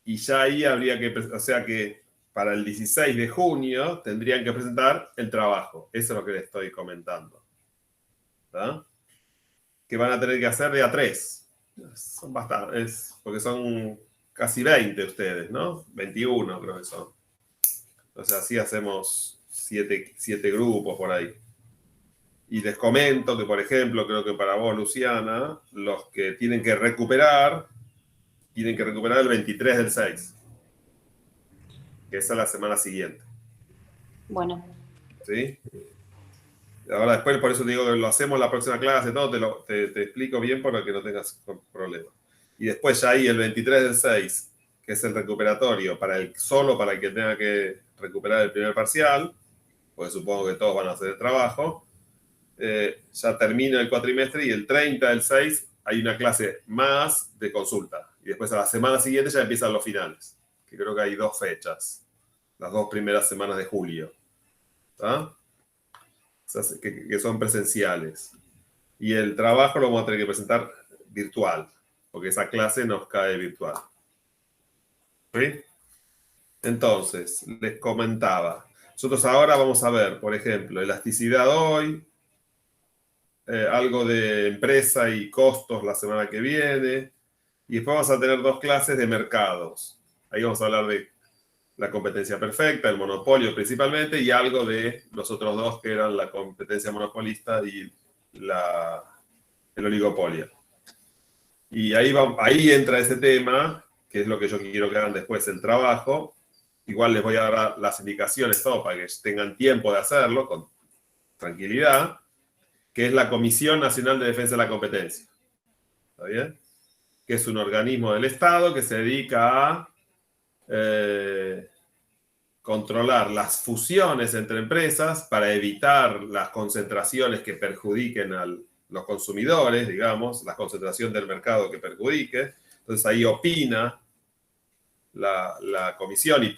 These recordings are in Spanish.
y ya ahí habría que, o sea que para el 16 de junio tendrían que presentar el trabajo. Eso es lo que les estoy comentando. ¿Tá? Que van a tener que hacer de a 3. Son bastantes, porque son casi 20 ustedes, ¿no? 21 creo que son. Entonces así hacemos 7 grupos por ahí. Y les comento que, por ejemplo, creo que para vos, Luciana, los que tienen que recuperar el 23 del 6, que esa es la semana siguiente. Bueno. ¿Sí? Ahora después, por eso te digo que lo hacemos la próxima clase, todo, te explico bien para que no tengas problema. Y después ya ahí el 23 del 6, que es el recuperatorio, solo para el que tenga que recuperar el primer parcial, porque supongo que todos van a hacer el trabajo, ya termina el cuatrimestre y el 30 del 6 hay una clase más de consulta. Y después a la semana siguiente ya empiezan los finales, que creo que hay 2 fechas, las 2 primeras semanas de julio. ¿Está? Que son presenciales. Y el trabajo lo vamos a tener que presentar virtual, porque esa clase nos cae virtual. ¿Sí? Entonces, les comentaba. Nosotros ahora vamos a ver, por ejemplo, elasticidad hoy, algo de empresa y costos la semana que viene, y después vamos a tener 2 clases de mercados. Ahí vamos a hablar de la competencia perfecta, el monopolio principalmente, y algo de los otros 2 que eran la competencia monopolista y el oligopolio. Y ahí entra ese tema, que es lo que yo quiero que hagan después, el trabajo. Igual les voy a dar las indicaciones todo para que tengan tiempo de hacerlo con tranquilidad, que es la Comisión Nacional de Defensa de la Competencia. ¿Está bien? Que es un organismo del Estado que se dedica a controlar las fusiones entre empresas para evitar las concentraciones que perjudiquen a los consumidores, digamos, la concentración del mercado que perjudique. Entonces ahí opina la comisión y,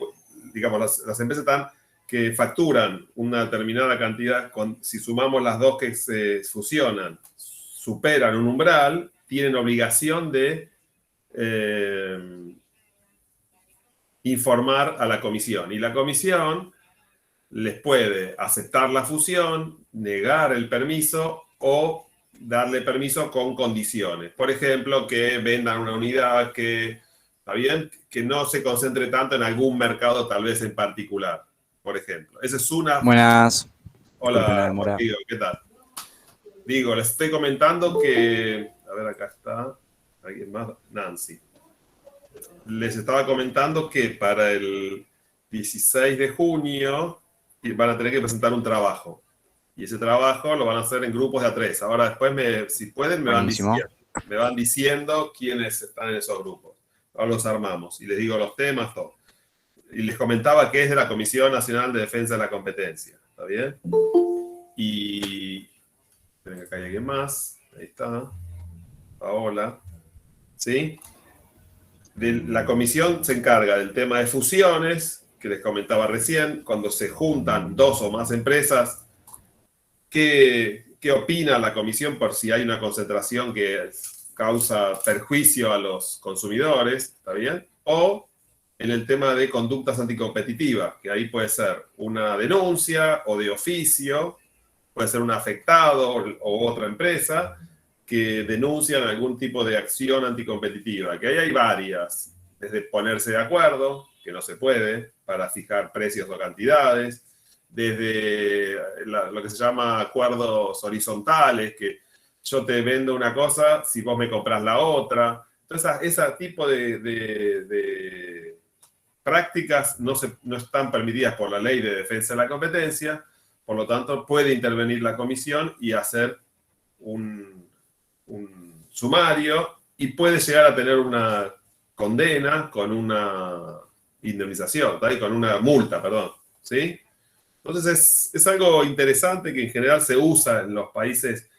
digamos, las empresas que facturan una determinada cantidad, si sumamos las 2 que se fusionan, superan un umbral, tienen obligación de informar a la comisión. Y la comisión les puede aceptar la fusión, negar el permiso o darle permiso con condiciones. Por ejemplo, que vendan una unidad que, ¿está bien?, que no se concentre tanto en algún mercado tal vez en particular, por ejemplo. Esa es una... Buenas. Hola, Rodrigo, ¿qué tal? Digo, les estoy comentando que... A ver, acá está. ¿Alguien más? Nancy. Les estaba comentando que para el 16 de junio van a tener que presentar un trabajo. Y ese trabajo lo van a hacer en grupos de a 3. Ahora después, si pueden, me van diciendo quiénes están en esos grupos. Ahora los armamos y les digo los temas, todo. Y les comentaba que es de la Comisión Nacional de Defensa de la Competencia. ¿Está bien? Y... Esperen que acá hay alguien más. Ahí está. Paola. ¿Sí? La comisión se encarga del tema de fusiones, que les comentaba recién, cuando se juntan 2 o más empresas. ¿Qué opina la comisión por si hay una concentración que causa perjuicio a los consumidores? ¿Está bien? O en el tema de conductas anticompetitivas, que ahí puede ser una denuncia o de oficio, puede ser un afectado o otra empresa que denuncian algún tipo de acción anticompetitiva, que ahí hay varias, desde ponerse de acuerdo, que no se puede, para fijar precios o cantidades, desde lo que se llama acuerdos horizontales, que yo te vendo una cosa si vos me compras la otra. Entonces, ese tipo de prácticas no están permitidas por la Ley de Defensa de la Competencia, por lo tanto, puede intervenir la comisión y hacer un sumario y puede llegar a tener una condena con una indemnización, ¿tá? Y con una multa, perdón, ¿sí? Entonces es algo interesante que en general se usa en los países,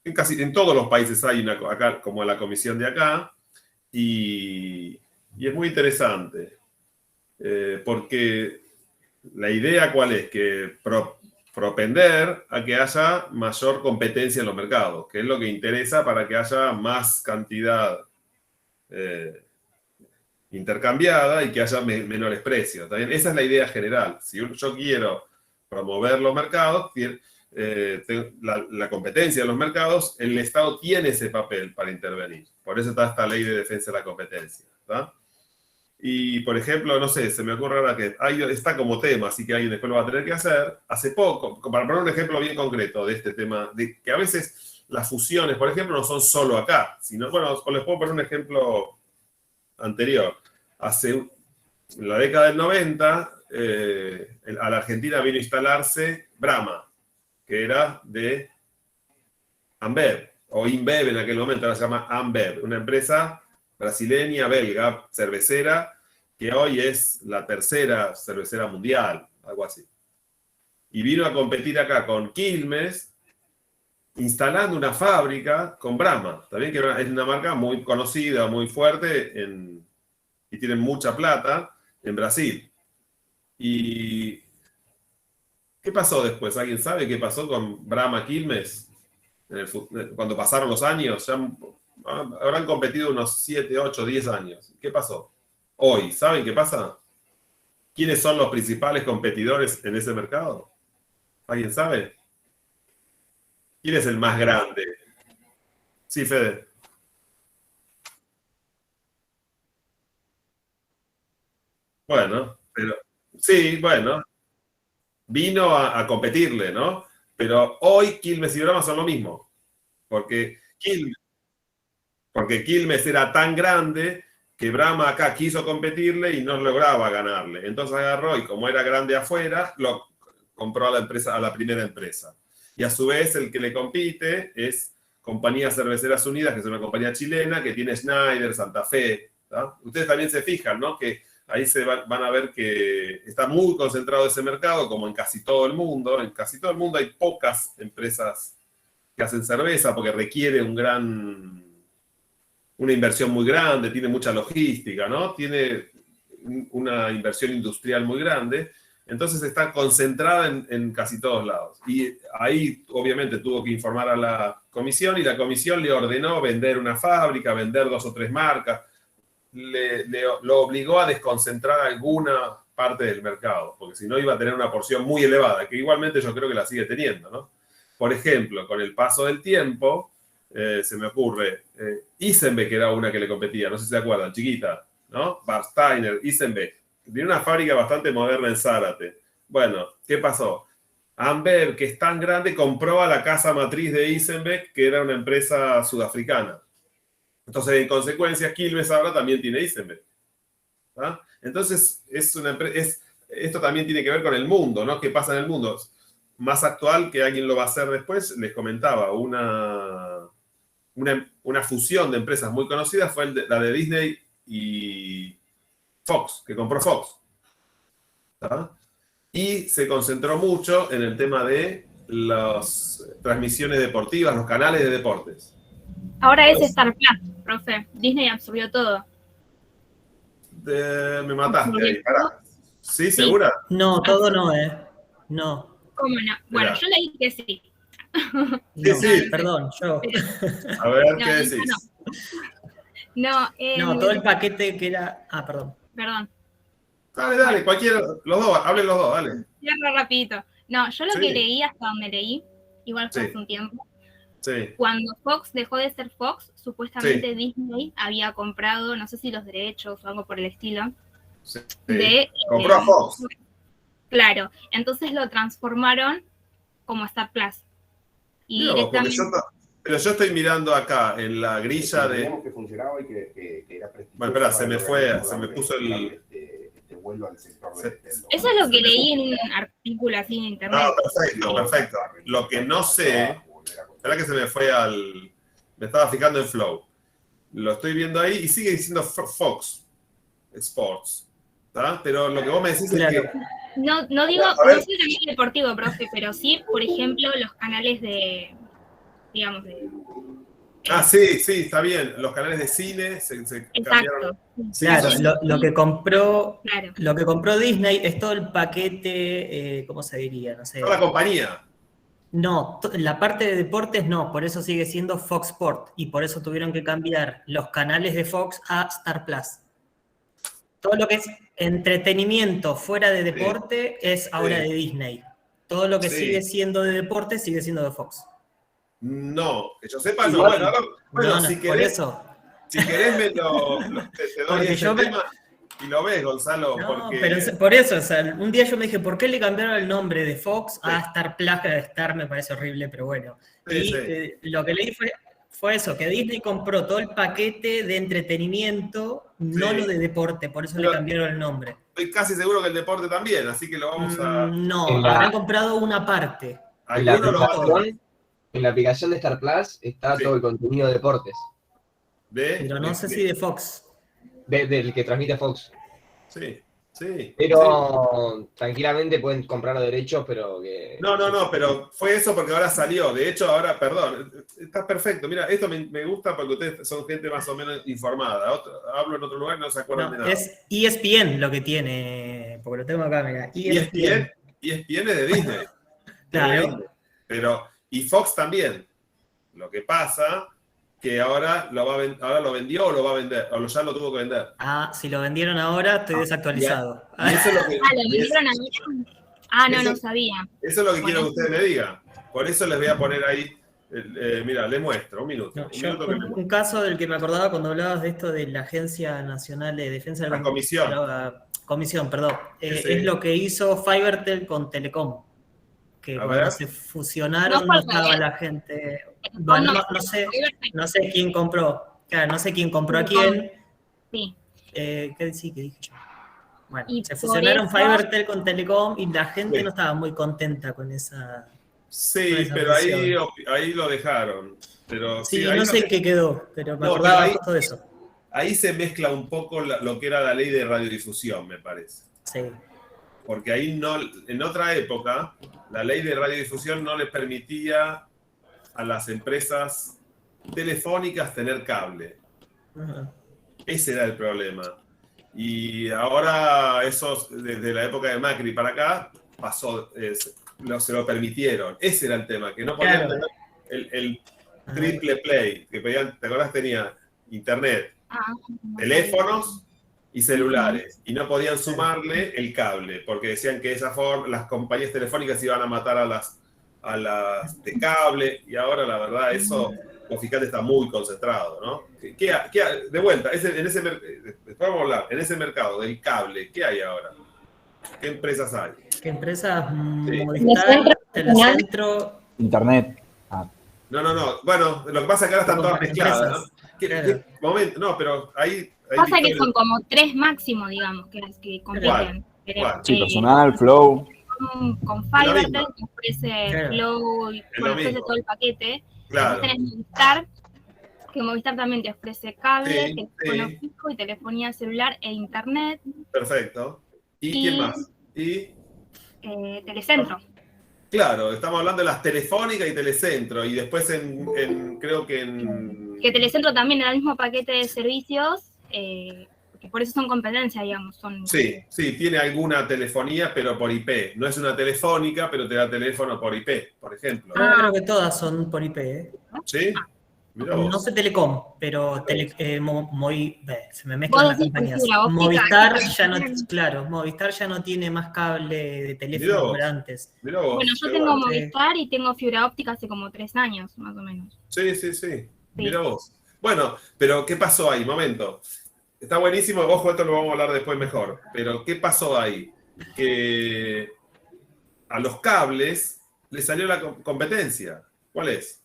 en todos los países hay una acá, como la comisión de acá, y es muy interesante, porque la idea cuál es, que propender a que haya mayor competencia en los mercados, que es lo que interesa para que haya más cantidad intercambiada y que haya menores precios. ¿También? Esa es la idea general. Si yo quiero promover los mercados, la competencia de los mercados, el Estado tiene ese papel para intervenir. Por eso está esta ley de defensa de la competencia. ¿Tá? Y, por ejemplo, no sé, se me ocurre ahora que está como tema, así que alguien después lo va a tener que hacer. Hace poco, para poner un ejemplo bien concreto de este tema, de que a veces las fusiones, por ejemplo, no son solo acá, sino, bueno, os les puedo poner un ejemplo anterior. En la década del 90, a la Argentina vino a instalarse Brahma, que era de Ambev, o InBev en aquel momento, ahora se llama Ambev, una empresa brasileña, belga, cervecera, que hoy es la tercera cervecera mundial, algo así. Y vino a competir acá con Quilmes, instalando una fábrica con Brahma, también que es una marca muy conocida, muy fuerte, y tienen mucha plata en Brasil. ¿Y qué pasó después? ¿Alguien sabe qué pasó con Brahma Quilmes? Cuando pasaron los años, ya habrán competido unos 7, 8, 10 años. ¿Qué pasó? Hoy, ¿saben qué pasa? ¿Quiénes son los principales competidores en ese mercado? ¿Alguien sabe? ¿Quién es el más grande? Sí, Fede. Bueno, pero sí, bueno, vino a competirle, ¿no? Pero hoy Quilmes y Brahma son lo mismo, porque Quilmes era tan grande que Brahma acá quiso competirle y no lograba ganarle. Entonces agarró y como era grande afuera, lo compró a la empresa, a la primera empresa. Y a su vez el que le compite es Compañías Cerveceras Unidas, que es una compañía chilena que tiene Schneider, Santa Fe. ¿tá? Ustedes también se fijan, ¿no? Que ahí van a ver que está muy concentrado ese mercado, como en casi todo el mundo. En casi todo el mundo hay pocas empresas que hacen cerveza porque requiere una inversión muy grande, tiene mucha logística, ¿no? Tiene una inversión industrial muy grande, entonces está concentrada en casi todos lados. Y ahí obviamente tuvo que informar a la comisión y la comisión le ordenó vender una fábrica, vender 2 o 3 marcas, lo obligó a desconcentrar alguna parte del mercado, porque si no iba a tener una porción muy elevada, que igualmente yo creo que la sigue teniendo, ¿no? Por ejemplo, con el paso del tiempo, se me ocurre, Isenbeck era una que le competía, no sé si se acuerdan, chiquita, ¿no? Barsteiner, Isenbeck. Tiene una fábrica bastante moderna en Zárate. Bueno, ¿qué pasó? Ambev, que es tan grande, compró a la casa matriz de Isenbeck, que era una empresa sudafricana. Entonces, en consecuencia, Quilmes ahora también tiene Isenbeck. ¿Ah? Entonces, esto también tiene que ver con el mundo, ¿no? ¿Qué pasa en el mundo? Más actual, que alguien lo va a hacer después, les comentaba, una fusión de empresas muy conocidas fue la de Disney y Fox, que compró Fox. ¿tá? Y se concentró mucho en el tema de las transmisiones deportivas, los canales de deportes. Ahora es Star Plus, profe. Disney absorbió todo. Me mataste ahí, pará. ¿Sí, segura? No, todo no, No. ¿Cómo no? Bueno, yo leí que sí. No, sí. Perdón, yo. A ver, ¿qué decís? No, todo el paquete que era... perdón. Perdón. Dale, cualquiera, los dos, hablen los dos, dale. Cierro rapidito. No, yo lo que leí hasta donde leí, igual fue hace un tiempo, cuando Fox dejó de ser Fox, supuestamente Disney había comprado, no sé si los derechos o algo por el estilo, compró a Fox. Claro, entonces lo transformaron como Star Plus. Y directamente... Pero yo estoy mirando acá en la grilla de... que funcionaba y que era bueno, espera, se me puso el... vuelvo al sector Eso es lo que leí en un artículo así en internet. No, perfecto. Lo que no sé, espera que se me fue me estaba fijando en Flow. Lo estoy viendo ahí y sigue diciendo Fox Sports. ¿tá? Pero lo que vos me decís es que... No digo, no soy también deportivo, profe, pero sí, por ejemplo, los canales de, digamos, de... sí, está bien. Los canales de cine se cambiaron. Claro, lo que compró Disney es todo el paquete, ¿cómo se diría? No sé. Toda la compañía. No, la parte de deportes no, por eso sigue siendo Fox Sport y por eso tuvieron que cambiar los canales de Fox a Star Plus. Todo lo que es entretenimiento fuera de deporte es ahora de Disney. Todo lo que sigue siendo de deporte sigue siendo de Fox. No, que yo sepa, no. Bueno, si querés, por eso. Si querés te doy ese tema y lo ves, Gonzalo. No, porque... pero por eso, o sea, un día yo me dije, ¿por qué le cambiaron el nombre de Fox a Star Plus? Star me parece horrible, pero bueno. Lo que leí fue eso, que Disney compró todo el paquete de entretenimiento, no lo de deporte, por eso le cambiaron el nombre. Estoy casi seguro que el deporte también, así que lo vamos a... No, habrán comprado una parte. En la aplicación de Star Plus está todo el contenido de deportes. Pero no sé si de Fox. Del que transmite Fox. Sí. Pero tranquilamente pueden comprar los derechos, pero que... No, pero fue eso porque ahora salió. De hecho, ahora, perdón, está perfecto. Mira, esto me gusta porque ustedes son gente más o menos informada. Hablo en otro lugar y no se acuerdan de nada. Es ESPN lo que tiene, porque lo tengo acá, mira. ESPN es de Disney. Claro. Y Fox también. Lo que pasa que ahora lo vendió o lo va a vender, o ya lo tuvo que vender. Si lo vendieron ahora, estoy desactualizado. Y eso es lo que, ¿lo vendieron ahora? No sabía. Eso es lo que quiero que ustedes me digan. Por eso les voy a poner ahí, mira, les muestro, un minuto. Un caso del que me acordaba cuando hablabas de esto de la Agencia Nacional de Defensa de la Comisión, perdón. Es lo que hizo Fivertel con Telecom. Que cuando se fusionaron no estaba la gente. Bueno, no sé quién compró. Claro, no sé quién compró a quién. Sí. ¿Qué dije yo? Bueno, se fusionaron Fivertel con Telecom y la gente no estaba muy contenta con esa. Sí, pero ahí lo dejaron. Pero, no sé qué quedó, pero me acordaba todo eso. Ahí se mezcla un poco lo que era la ley de radiodifusión, me parece. Sí. Porque ahí en otra época, la ley de radiodifusión no les permitía a las empresas telefónicas tener cable. Ese era el problema. Y ahora eso, desde la época de Macri para acá, pasó, se lo permitieron. Ese era el tema, que no podían tener el triple play, que podían, ¿te acordás? Tenía internet, teléfonos y celulares, y no podían sumarle el cable, porque decían que de esa forma las compañías telefónicas iban a matar a las de cable, y ahora la verdad eso, Fiscal está muy concentrado, ¿no? De vuelta, después vamos a hablar, en ese mercado del cable, ¿qué hay ahora? ¿Qué empresas hay? ¿Qué empresas? Movistar, Telecentro, Internet. No, bueno, lo que pasa es que ahora están todas mezcladas, ¿no? ¿Qué momento? No, pero ahí pasa que son como 3 máximo, digamos, que compiten. Sí, personal, Flow. Con Fivertel, que ofrece Flow y ofrece todo el paquete. Claro. Tenés Movistar, que Movistar también te ofrece cable, teléfono fijo y telefonía celular e internet. Perfecto. ¿Y quién más? Telecentro. Claro, estamos hablando de las Telefónicas y Telecentro, y después creo que Que Telecentro también era el mismo paquete de servicios, que por eso son competencia, digamos. Sí, tiene alguna telefonía, pero por IP. No es una telefónica, pero te da teléfono por IP, por ejemplo. Creo que todas son por IP, ¿Sí? No sé Telecom, pero se me mezclan las compañías. Movistar ya no tiene más cable de teléfono como antes. Bueno, yo tengo Movistar y tengo fibra óptica hace como 3 años, más o menos. Sí. Mira vos. Bueno, pero ¿qué pasó ahí? Momento. Está buenísimo, ojo, esto lo vamos a hablar después mejor. Pero ¿qué pasó ahí? Que a los cables les salió la competencia. ¿Cuál es?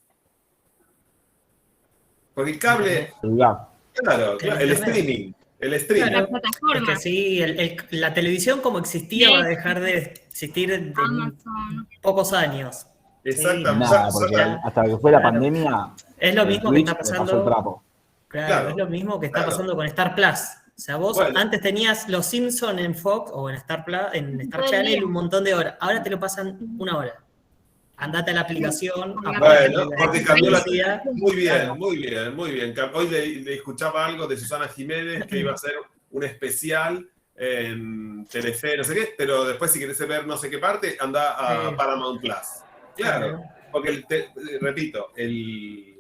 Porque el cable... Claro, el streaming. La plataforma. Es que sí, la televisión como existía va a dejar de existir en pocos años. Exactamente. Porque hasta que fue la pandemia... Es lo mismo que está pasando... Claro, es lo mismo que está pasando con Star Plus. O sea, vos antes tenías Los Simpsons en Fox o en Star Plus, en Star Channel un montón de horas. Ahora te lo pasan 1 hora. Andate a la aplicación. Bueno, porque cambió la... Muy bien. Hoy le escuchaba algo de Susana Jiménez que iba a hacer un especial en Telefe, no sé qué, pero después si querés ver no sé qué parte, anda a Paramount Plus. Claro, porque, repito, el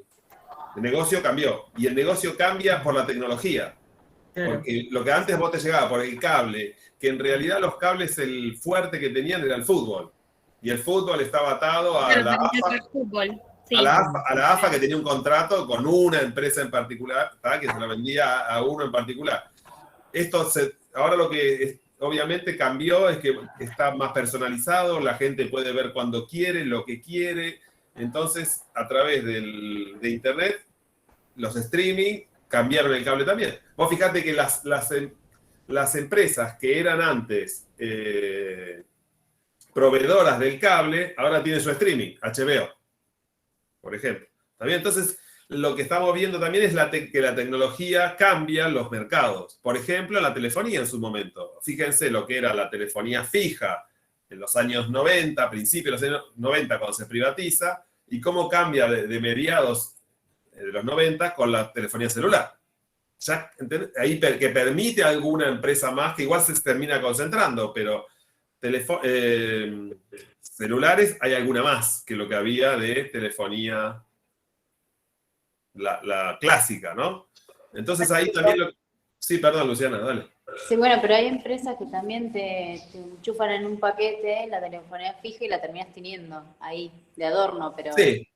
negocio cambió. Y el negocio cambia por la tecnología. Porque lo que antes vos te llegaba por el cable, que en realidad los cables, el fuerte que tenían era el fútbol. Y el fútbol estaba atado a la AFA. Sí. A la AFA, que tenía un contrato con una empresa en particular, ¿tá? Que se lo vendía a uno en particular. Ahora lo que obviamente cambió es que está más personalizado, la gente puede ver cuando quiere, lo que quiere. Entonces, a través de Internet, los streaming cambiaron el cable también. Vos fijate que las empresas que eran antes proveedoras del cable, ahora tienen su streaming, HBO, por ejemplo. ¿Está bien? Entonces, lo que estamos viendo también es que la tecnología cambia los mercados. Por ejemplo, la telefonía en su momento. Fíjense lo que era la telefonía fija en los años 90, principios de los años 90, cuando se privatiza, y cómo cambia de mediados de los 90 con la telefonía celular. Ya, ahí que permite a alguna empresa más, que igual se termina concentrando, pero celulares hay alguna más que lo que había de telefonía la clásica, ¿no? Entonces ahí también Sí, perdón, Luciana, dale. Sí, bueno, pero hay empresas que también te enchufan en un paquete la telefonía fija y la terminas teniendo ahí, de adorno, pero... Sí,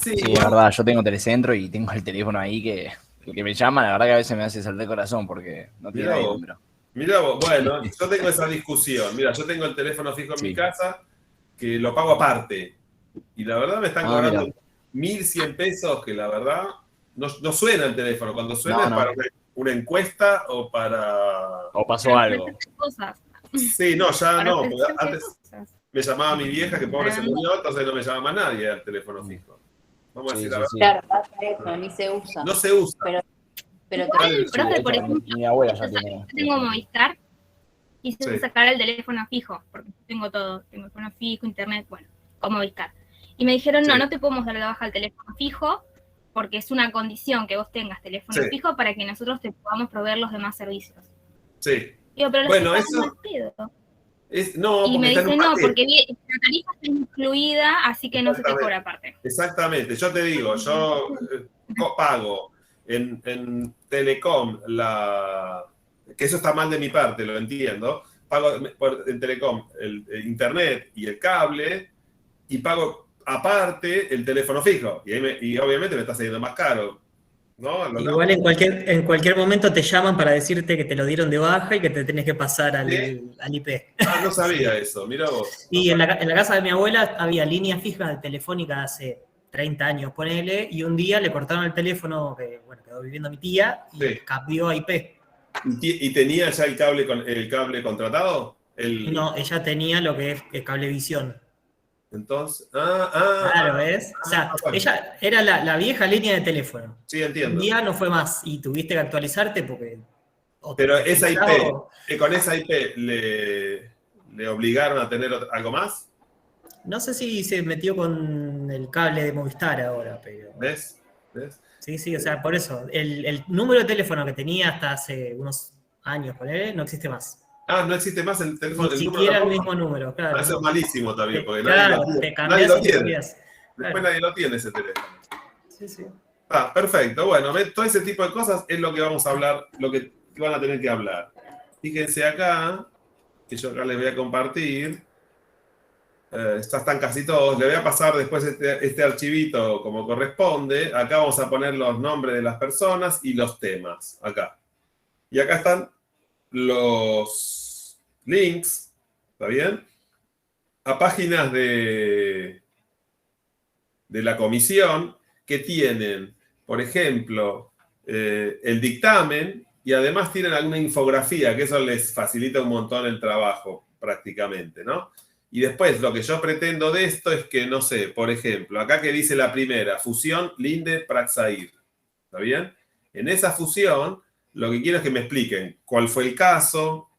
es verdad, yo tengo Telecentro y tengo el teléfono ahí que el que me llama, la verdad que a veces me hace saltar el corazón porque no tiene ahí número. Mirá vos, bueno, yo tengo esa discusión. Mira, yo tengo el teléfono fijo en mi casa que lo pago aparte. Y la verdad me están cobrando 1.100 pesos, que la verdad no suena el teléfono. Cuando suena es para una encuesta o para... O pasó algo. Sí, no, ya no. Antes me llamaba mi vieja, que pobre se murió, entonces no me llama más nadie al teléfono fijo. Vamos a decir la verdad. Claro, pasa eso, ni se usa. No se usa. Pero profe, por ejemplo, mi abuela ya tiene. Yo tengo Movistar y se sacar el teléfono fijo, porque tengo todo, tengo teléfono fijo, internet, bueno, con Movistar. Y me dijeron, no te podemos dar de baja el teléfono fijo, porque es una condición que vos tengas teléfono fijo para que nosotros te podamos proveer los demás servicios. Sí. Digo, pero bueno, eso... y me dicen, no, porque la tarifa está incluida, así que no se te cobra aparte. Exactamente, yo te digo, yo pago en Telecom, que eso está mal de mi parte, lo entiendo, pago en Telecom el internet y el cable, y pago aparte el teléfono fijo, y obviamente me está saliendo más caro. ¿No? Igual en cualquier momento te llaman para decirte que te lo dieron de baja y que te tenés que pasar al IP. Ah, no sabía eso, mirá vos. Y en la casa de mi abuela había líneas fijas de telefónica hace 30 años, ponele, y un día le cortaron el teléfono, que quedó viviendo mi tía, y cambió a IP. ¿Y tenía ya el cable contratado? No, ella tenía lo que es Cablevisión. Entonces, claro, ¿ves? O sea, ella era la vieja línea de teléfono. Sí, entiendo. Un día no fue más y tuviste que actualizarte porque... Pero esa IP, con esa IP le obligaron a tener algo más. No sé si se metió con el cable de Movistar ahora, pero... ¿Ves? Sí, o sea, por eso. El número de teléfono que tenía hasta hace unos años, no existe más. Ah, no existe más el teléfono. Ni siquiera el mismo número, claro. Eso es malísimo también, porque nadie lo tiene. Después nadie lo tiene ese teléfono. Sí. Ah, perfecto. Bueno, todo ese tipo de cosas es lo que vamos a hablar, lo que van a tener que hablar. Fíjense acá, que yo acá les voy a compartir. Están casi todos. Le voy a pasar después este archivito como corresponde. Acá vamos a poner los nombres de las personas y los temas. Acá. Y acá están los links, ¿está bien? A páginas de la comisión que tienen, por ejemplo, el dictamen y además tienen alguna infografía, que eso les facilita un montón el trabajo prácticamente, ¿no? Y después lo que yo pretendo de esto es que, no sé, por ejemplo, acá que dice la primera, fusión Linde-Praxair, ¿está bien? En esa fusión, lo que quiero es que me expliquen cuál fue el caso,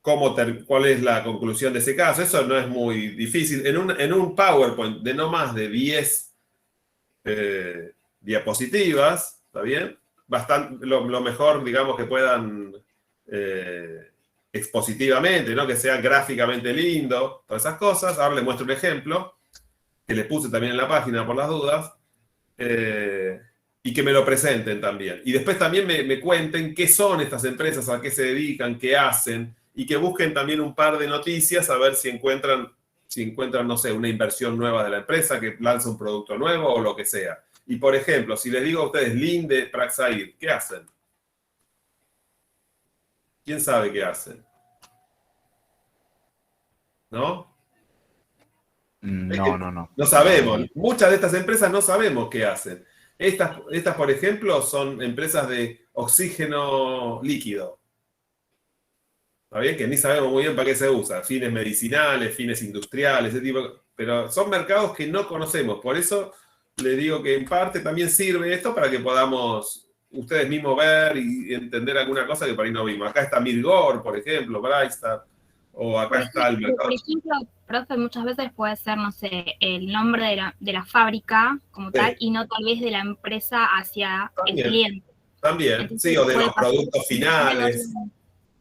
cuál es la conclusión de ese caso. Eso no es muy difícil. En un PowerPoint de no más de 10 diapositivas, ¿está bien? Lo mejor, digamos, que puedan expositivamente, ¿no? Que sea gráficamente lindo, todas esas cosas. Ahora les muestro un ejemplo, que les puse también en la página por las dudas. y que me lo presenten también. Y después también me cuenten qué son estas empresas, a qué se dedican, qué hacen, y que busquen también un par de noticias a ver si encuentran, no sé, una inversión nueva de la empresa, que lanza un producto nuevo o lo que sea. Y por ejemplo, si les digo a ustedes Linde, Praxair, ¿qué hacen? ¿Quién sabe qué hacen? ¿No? No. No sabemos. Muchas de estas empresas no sabemos qué hacen. Estas, por ejemplo, son empresas de oxígeno líquido. ¿Está bien? Que ni sabemos muy bien para qué se usa. Fines medicinales, fines industriales, ese tipo. Pero son mercados que no conocemos. Por eso le digo que en parte también sirve esto para que podamos ustedes mismos ver y entender alguna cosa que por ahí no vimos. Acá está Mirgor, por ejemplo, Brightstar. O acá está el mercado. Por ejemplo, profe, muchas veces puede ser, no sé, el nombre de la fábrica como tal y no tal vez de la empresa hacia el cliente. También, entonces, sí, o de los productos finales.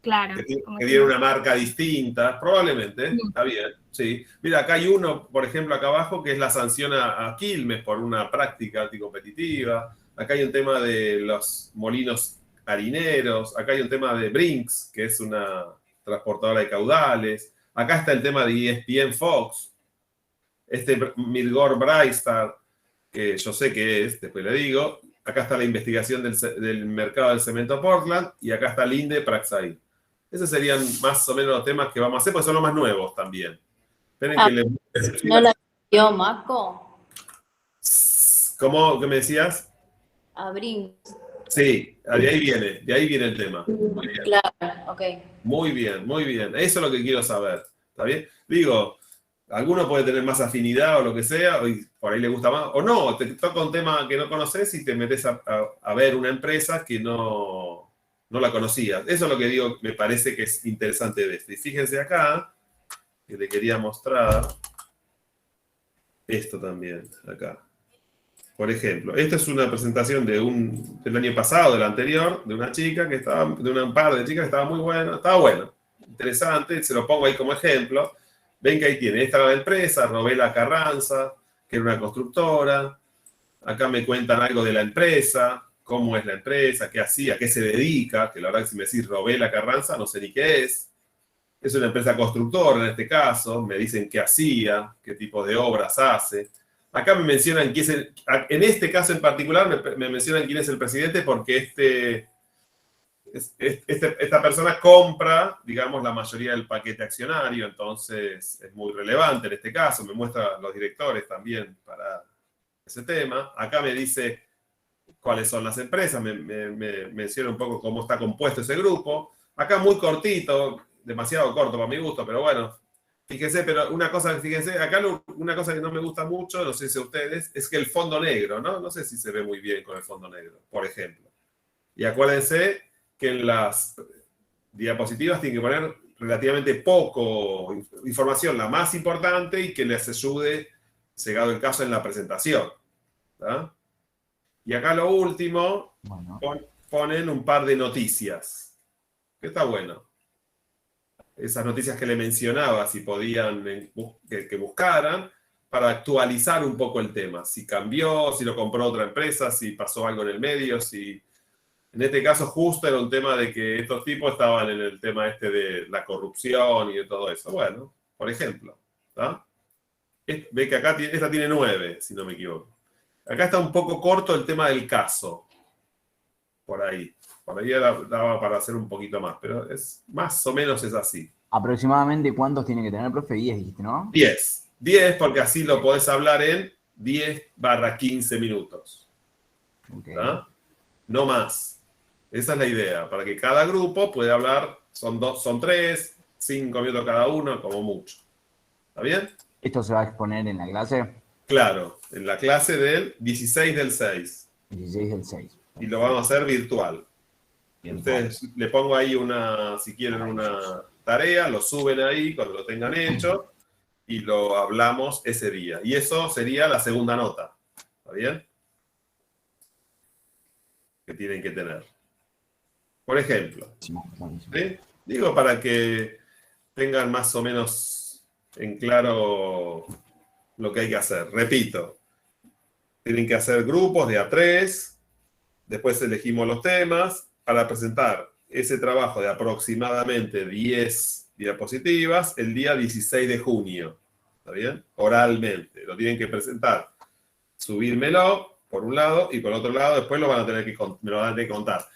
Claro. Que tiene una marca distinta, probablemente, está bien, sí. Mira, acá hay uno, por ejemplo, acá abajo, que es la sanción a Quilmes por una práctica anticompetitiva. Acá hay un tema de los molinos harineros. Acá hay un tema de Brinks, que es una transportadora de caudales. Acá está el tema de ESPN Fox. Mirgor Brightstar, que yo sé que es, después le digo. Acá está la investigación del mercado del cemento Portland. Y acá está Linde Praxair. Esos serían más o menos los temas que vamos a hacer, porque son los más nuevos también. Esperen que ¿No la vio Marco? ¿Cómo? ¿Qué me decías? A Brinks. Sí, de ahí viene el tema. Muy bien. Claro, ok. Muy bien, muy bien. Eso es lo que quiero saber. ¿Está bien? Digo, alguno puede tener más afinidad o lo que sea, y por ahí le gusta más, o no, te toca un tema que no conoces y te metes a ver una empresa que no la conocías. Eso es lo que digo, me parece que es interesante de esto. Y fíjense acá, que le quería mostrar esto también, acá. Por ejemplo, esta es una presentación del año pasado, del anterior, de una chica que estaba, de un par de chicas que estaba muy buena, interesante, se lo pongo ahí como ejemplo. Ven que ahí tiene, esta era la empresa, Robela Carranza, que era una constructora. Acá me cuentan algo de la empresa, cómo es la empresa, qué hacía, a qué se dedica, que la verdad que si me decís Robela Carranza, no sé ni qué es. Es una empresa constructora en este caso, me dicen qué hacía, qué tipo de obras hace. Acá me mencionan quién es en este caso en particular me mencionan quién es el presidente porque esta persona compra, digamos, la mayoría del paquete accionario, entonces es muy relevante en este caso. Me muestra los directores también para ese tema. Acá me dice cuáles son las empresas, me menciona un poco cómo está compuesto ese grupo. Acá muy cortito, demasiado corto para mi gusto, pero bueno. Fíjense, pero una cosa que no me gusta mucho, no sé si a ustedes, es que el fondo negro, ¿no? No sé si se ve muy bien con el fondo negro, por ejemplo. Y acuérdense que en las diapositivas tienen que poner relativamente poco información, la más importante, y que les ayude, llegado el caso, en la presentación. ¿Tá? Y acá lo último, ponen un par de noticias, que está bueno. Esas noticias que le mencionaba, si podían que buscaran, para actualizar un poco el tema. Si cambió, si lo compró otra empresa, si pasó algo en el medio, si... En este caso justo era un tema de que estos tipos estaban en el tema de la corrupción y de todo eso. Bueno, por ejemplo. ¿Tá? Ve que acá esta tiene 9, si no me equivoco. Acá está un poco corto el tema del caso. Por ahí. Por ahí daba para hacer un poquito más, pero más o menos es así. ¿Aproximadamente cuántos tiene que tener, profe? 10, dijiste, ¿no? 10. 10 porque así lo podés hablar en 10/15 minutos. Okay. ¿Tá? No más. Esa es la idea, para que cada grupo pueda hablar, son 3, 5 minutos cada uno, como mucho. ¿Está bien? ¿Esto se va a exponer en la clase? Claro, en la clase del 16 del 6. 16 del 6. Y lo vamos a hacer virtual. Ustedes le pongo ahí si quieren una tarea, lo suben ahí cuando lo tengan hecho y lo hablamos ese día. Y eso sería la segunda nota. ¿Está bien? Que tienen que tener. Por ejemplo. ¿Sí? Digo para que tengan más o menos en claro lo que hay que hacer. Repito, tienen que hacer grupos de A3, después elegimos los temas para presentar ese trabajo de aproximadamente 10 diapositivas el día 16 de junio. ¿Está bien? Oralmente. Lo tienen que presentar. Subírmelo, por un lado, y por otro lado, después me lo van a tener que contar.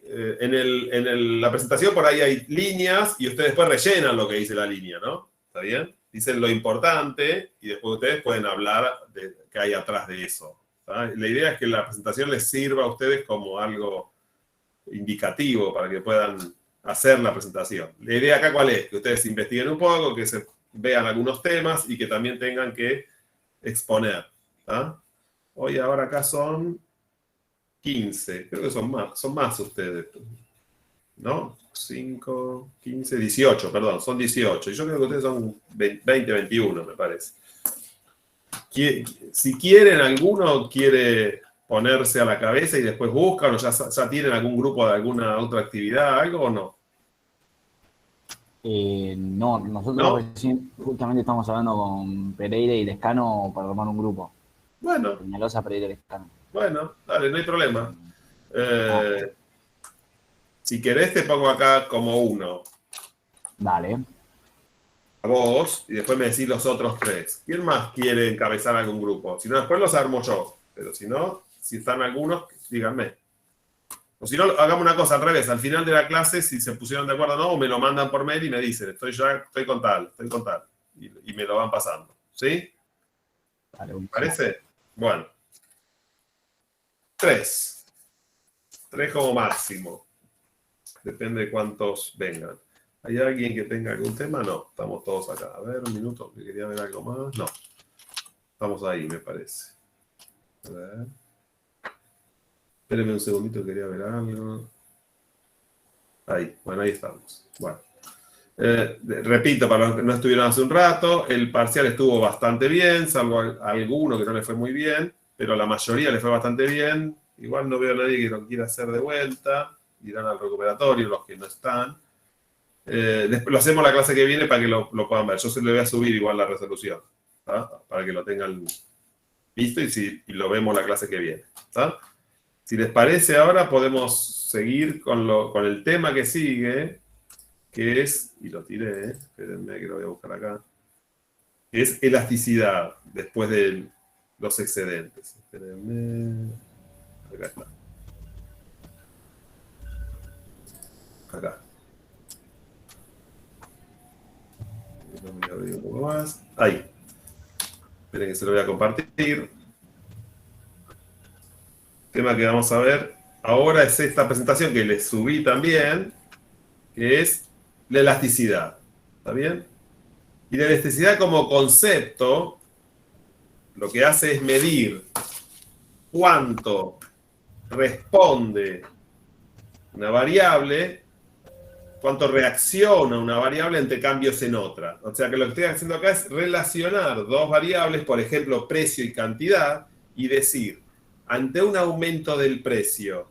En la presentación por ahí hay líneas y ustedes después rellenan lo que dice la línea, ¿no? ¿Está bien? Dicen lo importante y después ustedes pueden hablar de qué hay atrás de eso. ¿Tá? La idea es que la presentación les sirva a ustedes como algo indicativo para que puedan hacer la presentación. La idea acá, ¿cuál es? Que ustedes investiguen un poco, que se vean algunos temas y que también tengan que exponer. ¿Tá? Hoy ahora acá son 15, creo que son más ustedes, ¿no? 5, 15, 18, perdón, son 18. Y yo creo que ustedes son 20, 21, me parece. Si quieren, alguno quiere ponerse a la cabeza y después buscan, o ya tienen algún grupo de alguna otra actividad, algo o no. No, nosotros justamente estamos hablando con Pereira y Lescano para armar un grupo. Bueno. Peñalosa, Pereira y Lescano. Bueno, dale, no hay problema. Si querés te pongo acá como uno. Dale. A vos, y después me decís los otros 3. ¿Quién más quiere encabezar algún grupo? Si no, después los armo yo. Pero si no, si están algunos, díganme. O si no, hagamos una cosa al revés. Al final de la clase, si se pusieron de acuerdo o no, me lo mandan por mail y me dicen, estoy con tal. Y me lo van pasando. ¿Sí? Vale, ¿Parece? Bueno. 3 como máximo. Depende de cuántos vengan. ¿Hay alguien que tenga algún tema? No, estamos todos acá. A ver, un minuto, que quería ver algo más. No, estamos ahí, me parece. A ver. Espérenme un segundito, quería ver algo. Ahí, bueno, ahí estamos. Bueno. Repito, para los que no estuvieron hace un rato, el parcial estuvo bastante bien, salvo alguno que no le fue muy bien, pero la mayoría le fue bastante bien. Igual no veo a nadie que lo quiera hacer de vuelta. Irán al recuperatorio los que no están. Después lo hacemos la clase que viene para que lo puedan ver. Yo se le voy a subir igual la resolución, ¿tá? Para que lo tengan listo y lo vemos la clase que viene, ¿tá? Si les parece, ahora podemos seguir con el tema que sigue, que es, y lo tiré, espérenme que lo voy a buscar acá, que es elasticidad después de los excedentes. Espérenme. Acá está. Acá. Voy a abrir un poco más. Ahí. Esperen que se lo voy a compartir. El tema que vamos a ver ahora es esta presentación que les subí también, que es la elasticidad. ¿Está bien? Y la elasticidad como concepto lo que hace es medir cuánto responde una variable, cuánto reacciona una variable ante cambios en otra. O sea que lo que estoy haciendo acá es relacionar dos variables, por ejemplo, precio y cantidad, y decir, ante un aumento del precio,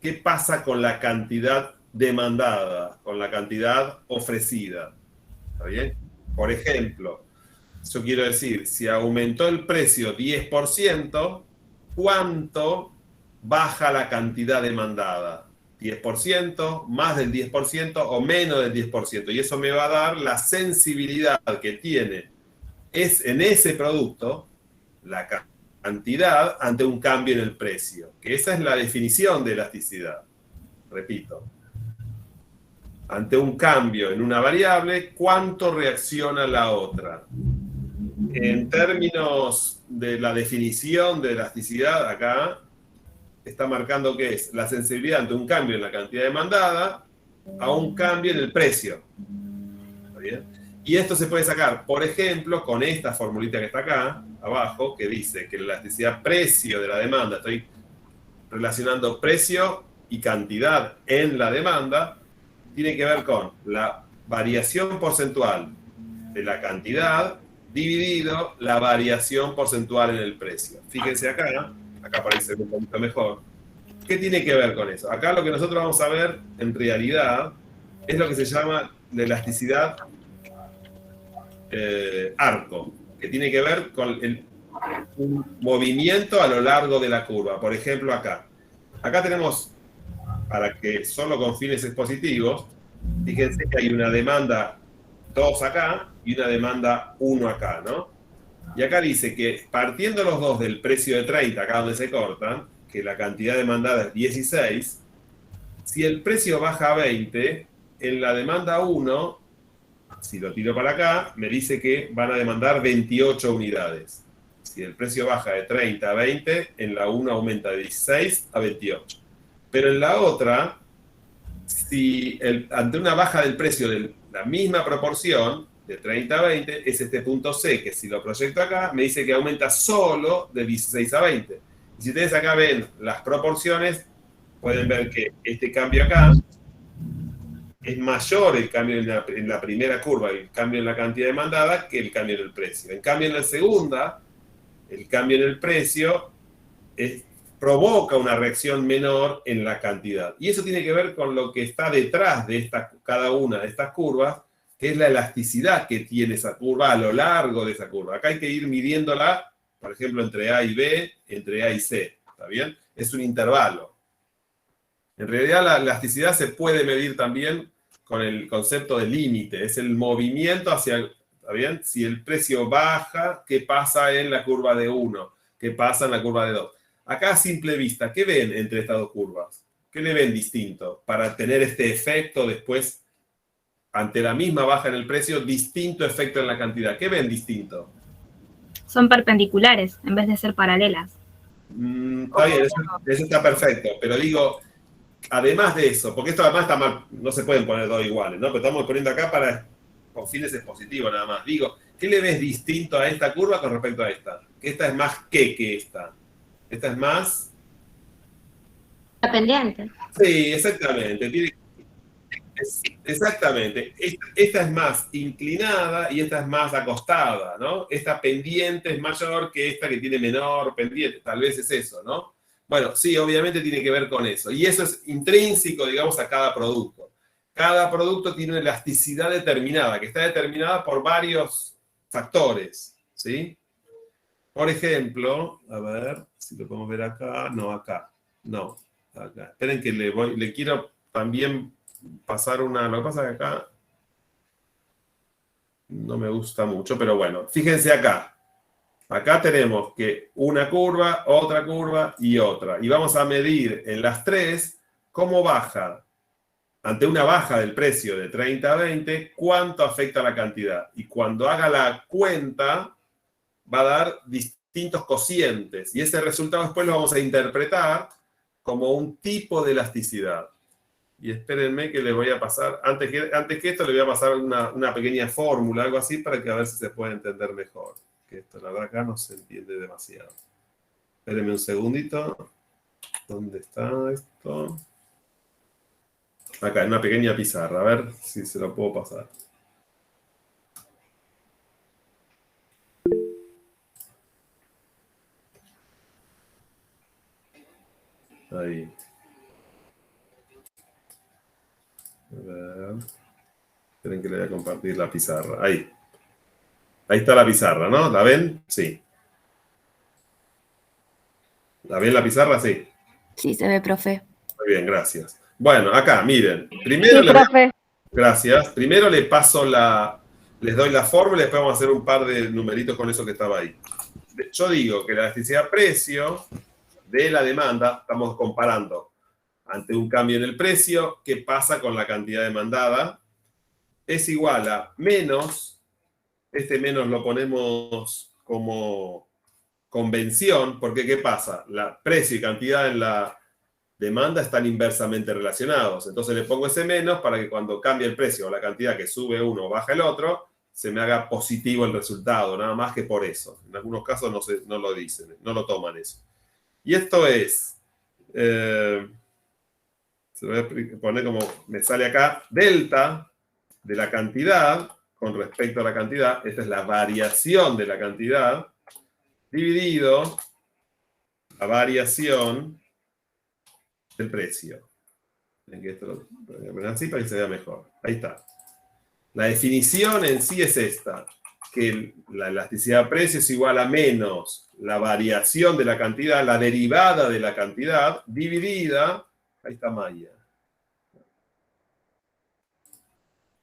¿qué pasa con la cantidad demandada, con la cantidad ofrecida? ¿Está bien? Por ejemplo, yo quiero decir, si aumentó el precio 10%, ¿cuánto baja la cantidad demandada? 10%, más del 10% o menos del 10%. Y eso me va a dar la sensibilidad que tiene en ese producto la cantidad ante un cambio en el precio. Que esa es la definición de elasticidad. Repito. Ante un cambio en una variable, ¿cuánto reacciona la otra? En términos de la definición de elasticidad, acá está marcando que es la sensibilidad ante un cambio en la cantidad demandada a un cambio en el precio. ¿Está bien? Y esto se puede sacar, por ejemplo, con esta formulita que está acá, abajo, que dice que la elasticidad precio de la demanda, estoy relacionando precio y cantidad en la demanda, tiene que ver con la variación porcentual de la cantidad dividido la variación porcentual en el precio. Fíjense acá aparece un poquito mejor. ¿Qué tiene que ver con eso? Acá lo que nosotros vamos a ver en realidad es lo que se llama la elasticidad arco, que tiene que ver con un movimiento a lo largo de la curva. Por ejemplo, acá. Acá tenemos, para que solo con fines expositivos, fíjense que hay una demanda 2 acá y una demanda 1 acá, ¿no? Y acá dice que partiendo los dos del precio de 30, acá donde se cortan, que la cantidad demandada es 16, si el precio baja a 20, en la demanda 1, si lo tiro para acá, me dice que van a demandar 28 unidades. Si el precio baja de 30 a 20, en la 1 aumenta de 16 a 28. Pero en la otra, si ante una baja del precio de la misma proporción, de 30 a 20, es este punto C, que si lo proyecto acá, me dice que aumenta solo de 16 a 20. Y si ustedes acá ven las proporciones, pueden ver que este cambio acá es mayor el cambio en la primera curva, el cambio en la cantidad demandada, que el cambio en el precio. En cambio, en la segunda, el cambio en el precio provoca una reacción menor en la cantidad. Y eso tiene que ver con lo que está detrás de cada una de estas curvas, que es la elasticidad que tiene esa curva a lo largo de esa curva. Acá hay que ir midiéndola, por ejemplo, entre A y B, entre A y C. ¿Está bien? Es un intervalo. En realidad la elasticidad se puede medir también con el concepto de límite. Es el movimiento hacia, ¿está bien? Si el precio baja, ¿qué pasa en la curva de 1? ¿Qué pasa en la curva de 2? Acá a simple vista, ¿qué ven entre estas dos curvas? ¿Qué le ven distinto? Para tener este efecto después, ante la misma baja en el precio, distinto efecto en la cantidad. ¿Qué ven distinto? Son perpendiculares en vez de ser paralelas. Está bien, eso está perfecto. Pero digo, además de eso, porque esto además está mal, no se pueden poner dos iguales, ¿no? Pero estamos poniendo acá con fines expositivos nada más. Digo, ¿qué le ves distinto a esta curva con respecto a esta? Que esta es más que esta. Esta es más... La pendiente. Sí, exactamente. Exactamente. Esta es más inclinada y esta es más acostada, ¿no? Esta pendiente es mayor que esta que tiene menor pendiente. Tal vez es eso, ¿no? Bueno, sí, obviamente tiene que ver con eso. Y eso es intrínseco, digamos, a cada producto. Cada producto tiene una elasticidad determinada, que está determinada por varios factores, ¿sí? Por ejemplo, a ver si lo podemos ver acá. No, acá. No, acá. Esperen que le quiero también pasar una... Lo que pasa es que acá no me gusta mucho, pero bueno, fíjense acá. Acá tenemos que una curva, otra curva y otra. Y vamos a medir en las tres cómo baja. Ante una baja del precio de 30 a 20, cuánto afecta la cantidad. Y cuando haga la cuenta, va a dar distintos cocientes. Y ese resultado después lo vamos a interpretar como un tipo de elasticidad. Y espérenme que le voy a pasar, antes que esto, le voy a pasar una pequeña fórmula, algo así, para que a ver si se puede entender mejor. Que esto, la verdad, acá no se entiende demasiado. Espérenme un segundito. ¿Dónde está esto? Acá, en una pequeña pizarra. A ver si se lo puedo pasar. Ahí. A ver. Esperen que le voy a compartir la pizarra. Ahí. Ahí está la pizarra, ¿no? ¿La ven? Sí. ¿La ven la pizarra? Sí. Sí, se ve, profe. Muy bien, gracias. Bueno, acá, miren. Primero, sí, profe. Gracias. Primero les doy la fórmula y después vamos a hacer un par de numeritos con eso que estaba ahí. Yo digo que la elasticidad precio de la demanda, estamos comparando ante un cambio en el precio, ¿qué pasa con la cantidad demandada? Es igual a menos, este menos lo ponemos como convención, porque ¿qué pasa? La precio y cantidad en la demanda están inversamente relacionados. Entonces le pongo ese menos para que cuando cambie el precio o la cantidad que sube uno o baja el otro, se me haga positivo el resultado, nada más que por eso. En algunos casos no lo dicen, no lo toman eso. Y esto es, se lo voy a poner como me sale acá, delta de la cantidad con respecto a la cantidad, esta es la variación de la cantidad, dividido la variación del precio. Ven que esto lo voy a poner así para que se vea mejor. Ahí está. La definición en sí es esta. que la elasticidad de precio es igual a menos la variación de la cantidad, la derivada de la cantidad, dividida, ahí está Maya.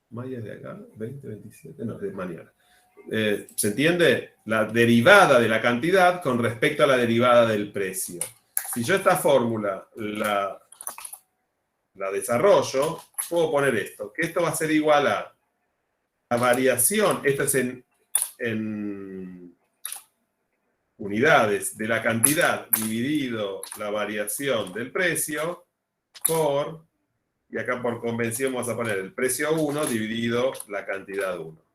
Maya de acá, 20, 27, no, es mañana. ¿Se entiende? La derivada de la cantidad con respecto a la derivada del precio. Si yo esta fórmula la desarrollo, puedo poner esto, que esto va a ser igual a la variación, esto es en unidades de la cantidad dividido la variación del precio por, y acá por convención vamos a poner el precio 1 dividido la cantidad 1.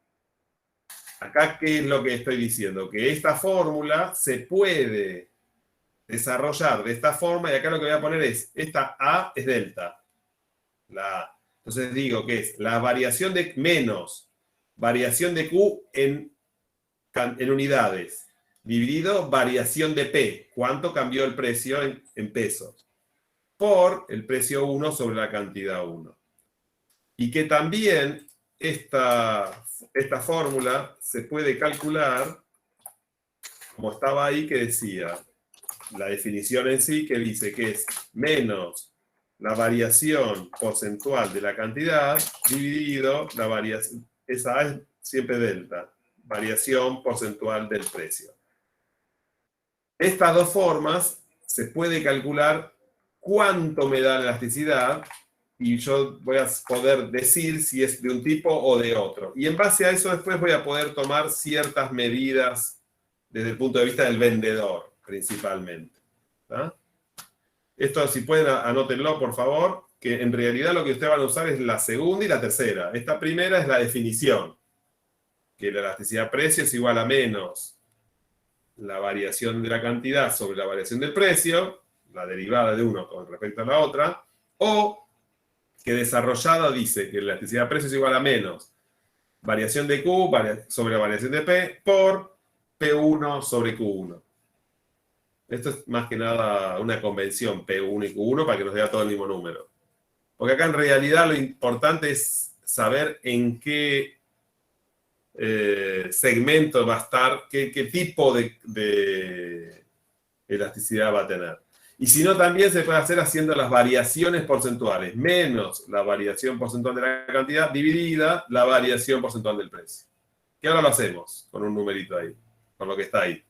Acá, ¿qué es lo que estoy diciendo? Que esta fórmula se puede desarrollar de esta forma, y acá lo que voy a poner es, esta A es delta. La A. Entonces digo que es la variación de menos variación de Q en unidades, dividido variación de P, cuánto cambió el precio en pesos, por el precio 1 sobre la cantidad 1. Y que también esta fórmula se puede calcular, como estaba ahí que decía, la definición en sí que dice que es menos la variación porcentual de la cantidad dividido la variación, esa es siempre delta, variación porcentual del precio. Estas dos formas se puede calcular cuánto me da la elasticidad y yo voy a poder decir si es de un tipo o de otro. Y en base a eso después voy a poder tomar ciertas medidas desde el punto de vista del vendedor, principalmente. ¿Ah? Esto, si pueden, anótenlo, por favor, que en realidad lo que ustedes van a usar es la segunda y la tercera. Esta primera es la definición, que la elasticidad de precio es igual a menos la variación de la cantidad sobre la variación del precio, la derivada de uno con respecto a la otra, o que desarrollada dice que la elasticidad de precio es igual a menos variación de Q sobre variación de P por P1 sobre Q1. Esto es más que nada una convención P1 y Q1 para que nos dé todo el mismo número. Porque acá en realidad lo importante es saber en qué segmento va a estar, qué tipo de elasticidad va a tener. Y si no, también se puede hacer haciendo las variaciones porcentuales, menos la variación porcentual de la cantidad, dividida la variación porcentual del precio. Que ahora lo hacemos con un numerito ahí, con lo que está ahí.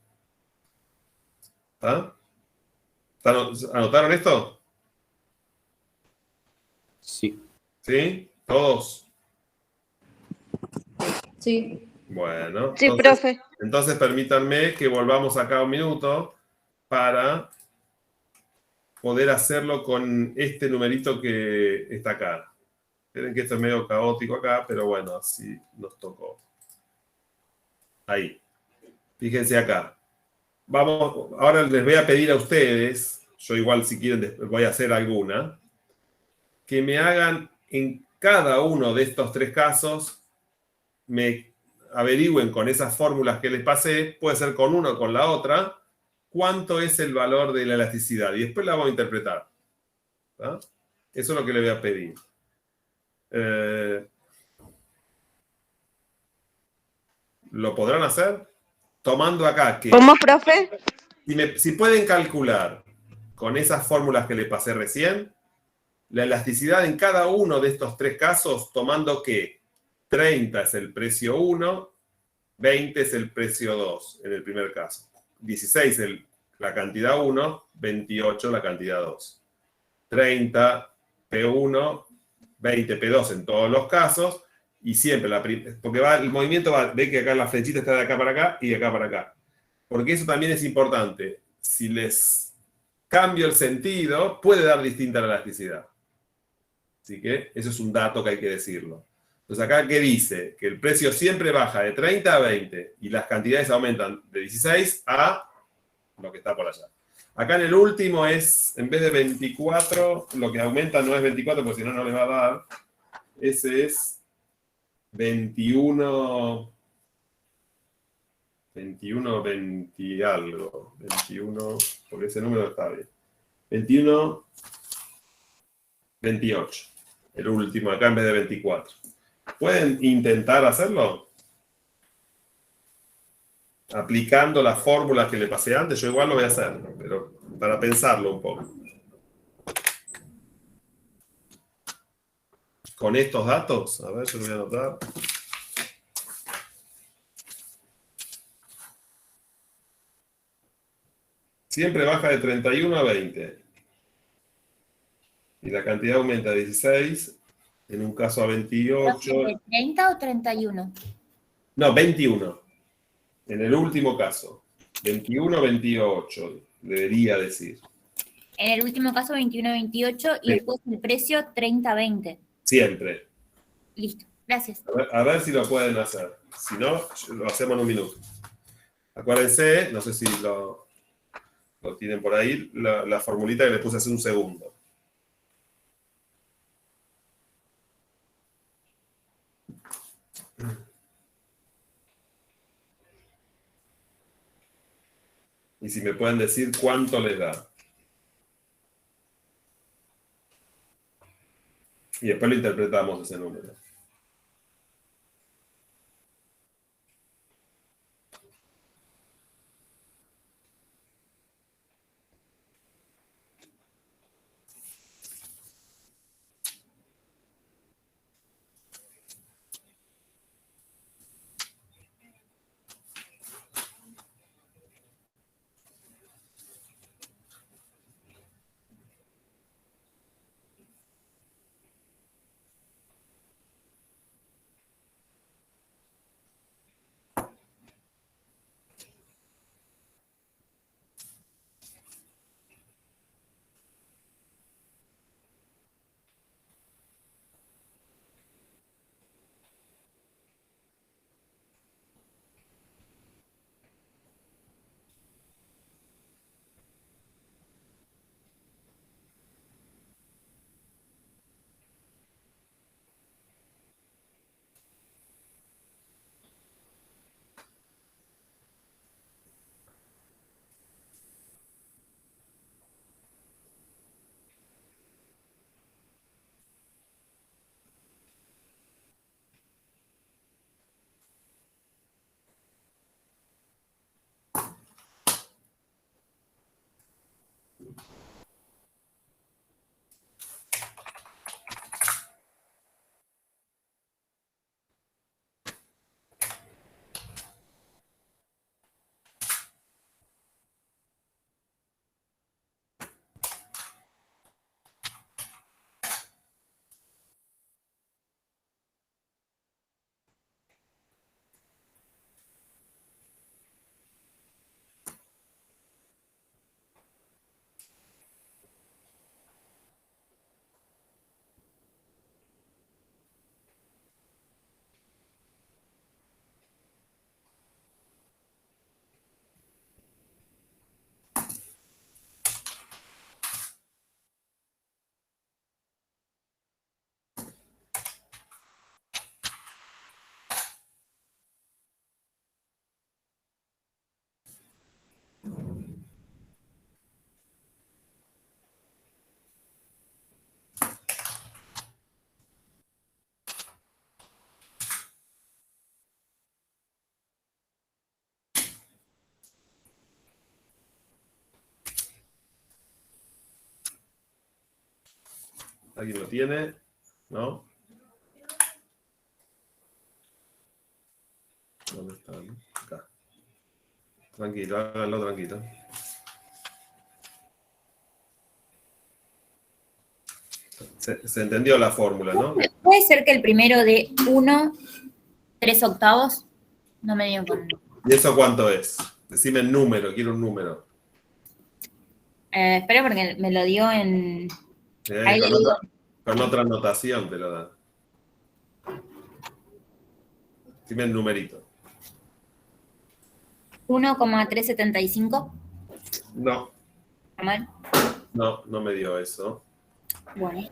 ¿Ah? ¿Anotaron esto? Sí. ¿Sí? ¿Todos? Sí. Bueno. Sí, profe. Entonces permítanme que volvamos acá un minuto para poder hacerlo con este numerito que está acá. Miren que esto es medio caótico acá, pero bueno, así nos tocó. Ahí. Fíjense acá. Vamos, ahora les voy a pedir a ustedes, yo igual si quieren voy a hacer alguna, que me hagan en cada uno de estos tres casos, me averigüen con esas fórmulas que les pasé, puede ser con una o con la otra, cuánto es el valor de la elasticidad. Y después la vamos a interpretar. ¿Tá? Eso es lo que le voy a pedir. ¿Lo podrán hacer? Tomando acá que... ¿Cómo, profe? Si pueden calcular con esas fórmulas que le pasé recién, la elasticidad en cada uno de estos tres casos, tomando que 30 es el precio 1, 20 es el precio 2 en el primer caso, 16 es la cantidad 1, 28 la cantidad 2. 30 P1, 20 P2 en todos los casos, y siempre, porque el movimiento ve que acá la flechita está de acá para acá y de acá para acá. Porque eso también es importante. Si les cambio el sentido, puede dar distinta la elasticidad. Así que eso es un dato que hay que decirlo. Entonces acá, ¿qué dice? Que el precio siempre baja de 30 a 20 y las cantidades aumentan de 16 a lo que está por allá. Acá en el último es, en vez de 24, lo que aumenta no es 24, porque si no, no les va a dar. Ese es 21, 20 algo. 21, porque ese número está bien. 21, 28. El último acá en vez de 24. ¿Pueden intentar hacerlo? aplicando las fórmulas que le pasé antes, yo igual lo voy a hacer, pero para pensarlo un poco. Con estos datos, a ver, yo lo voy a anotar. Siempre baja de 31 a 20. Y la cantidad aumenta a 16, en un caso a 28. ¿De 30 o 31? No, 21. En el último caso. 21, 28, debería decir. En el último caso 21-28 y Sí. después el precio 30-20. Siempre. Listo, gracias. A ver si lo pueden hacer. Si no, lo hacemos en un minuto. Acuérdense, no sé si lo tienen por ahí, la formulita que les puse hace un segundo. Y si me pueden decir cuánto les da. Y después lo interpretamos ese número. ¿Alguien lo tiene? ¿No? ¿Dónde están? Acá. Tranquilo, háganlo tranquilo. Se entendió la fórmula, ¿no? ¿Puede ser que el primero de 1, 3 octavos? No me dio con... ¿Y eso cuánto es? Decime el número, quiero un número. Espera porque me lo dio en... Con otra notación te lo da. Dime el numerito. 1,375. No. ¿Mal? No, no me dio eso. Bueno.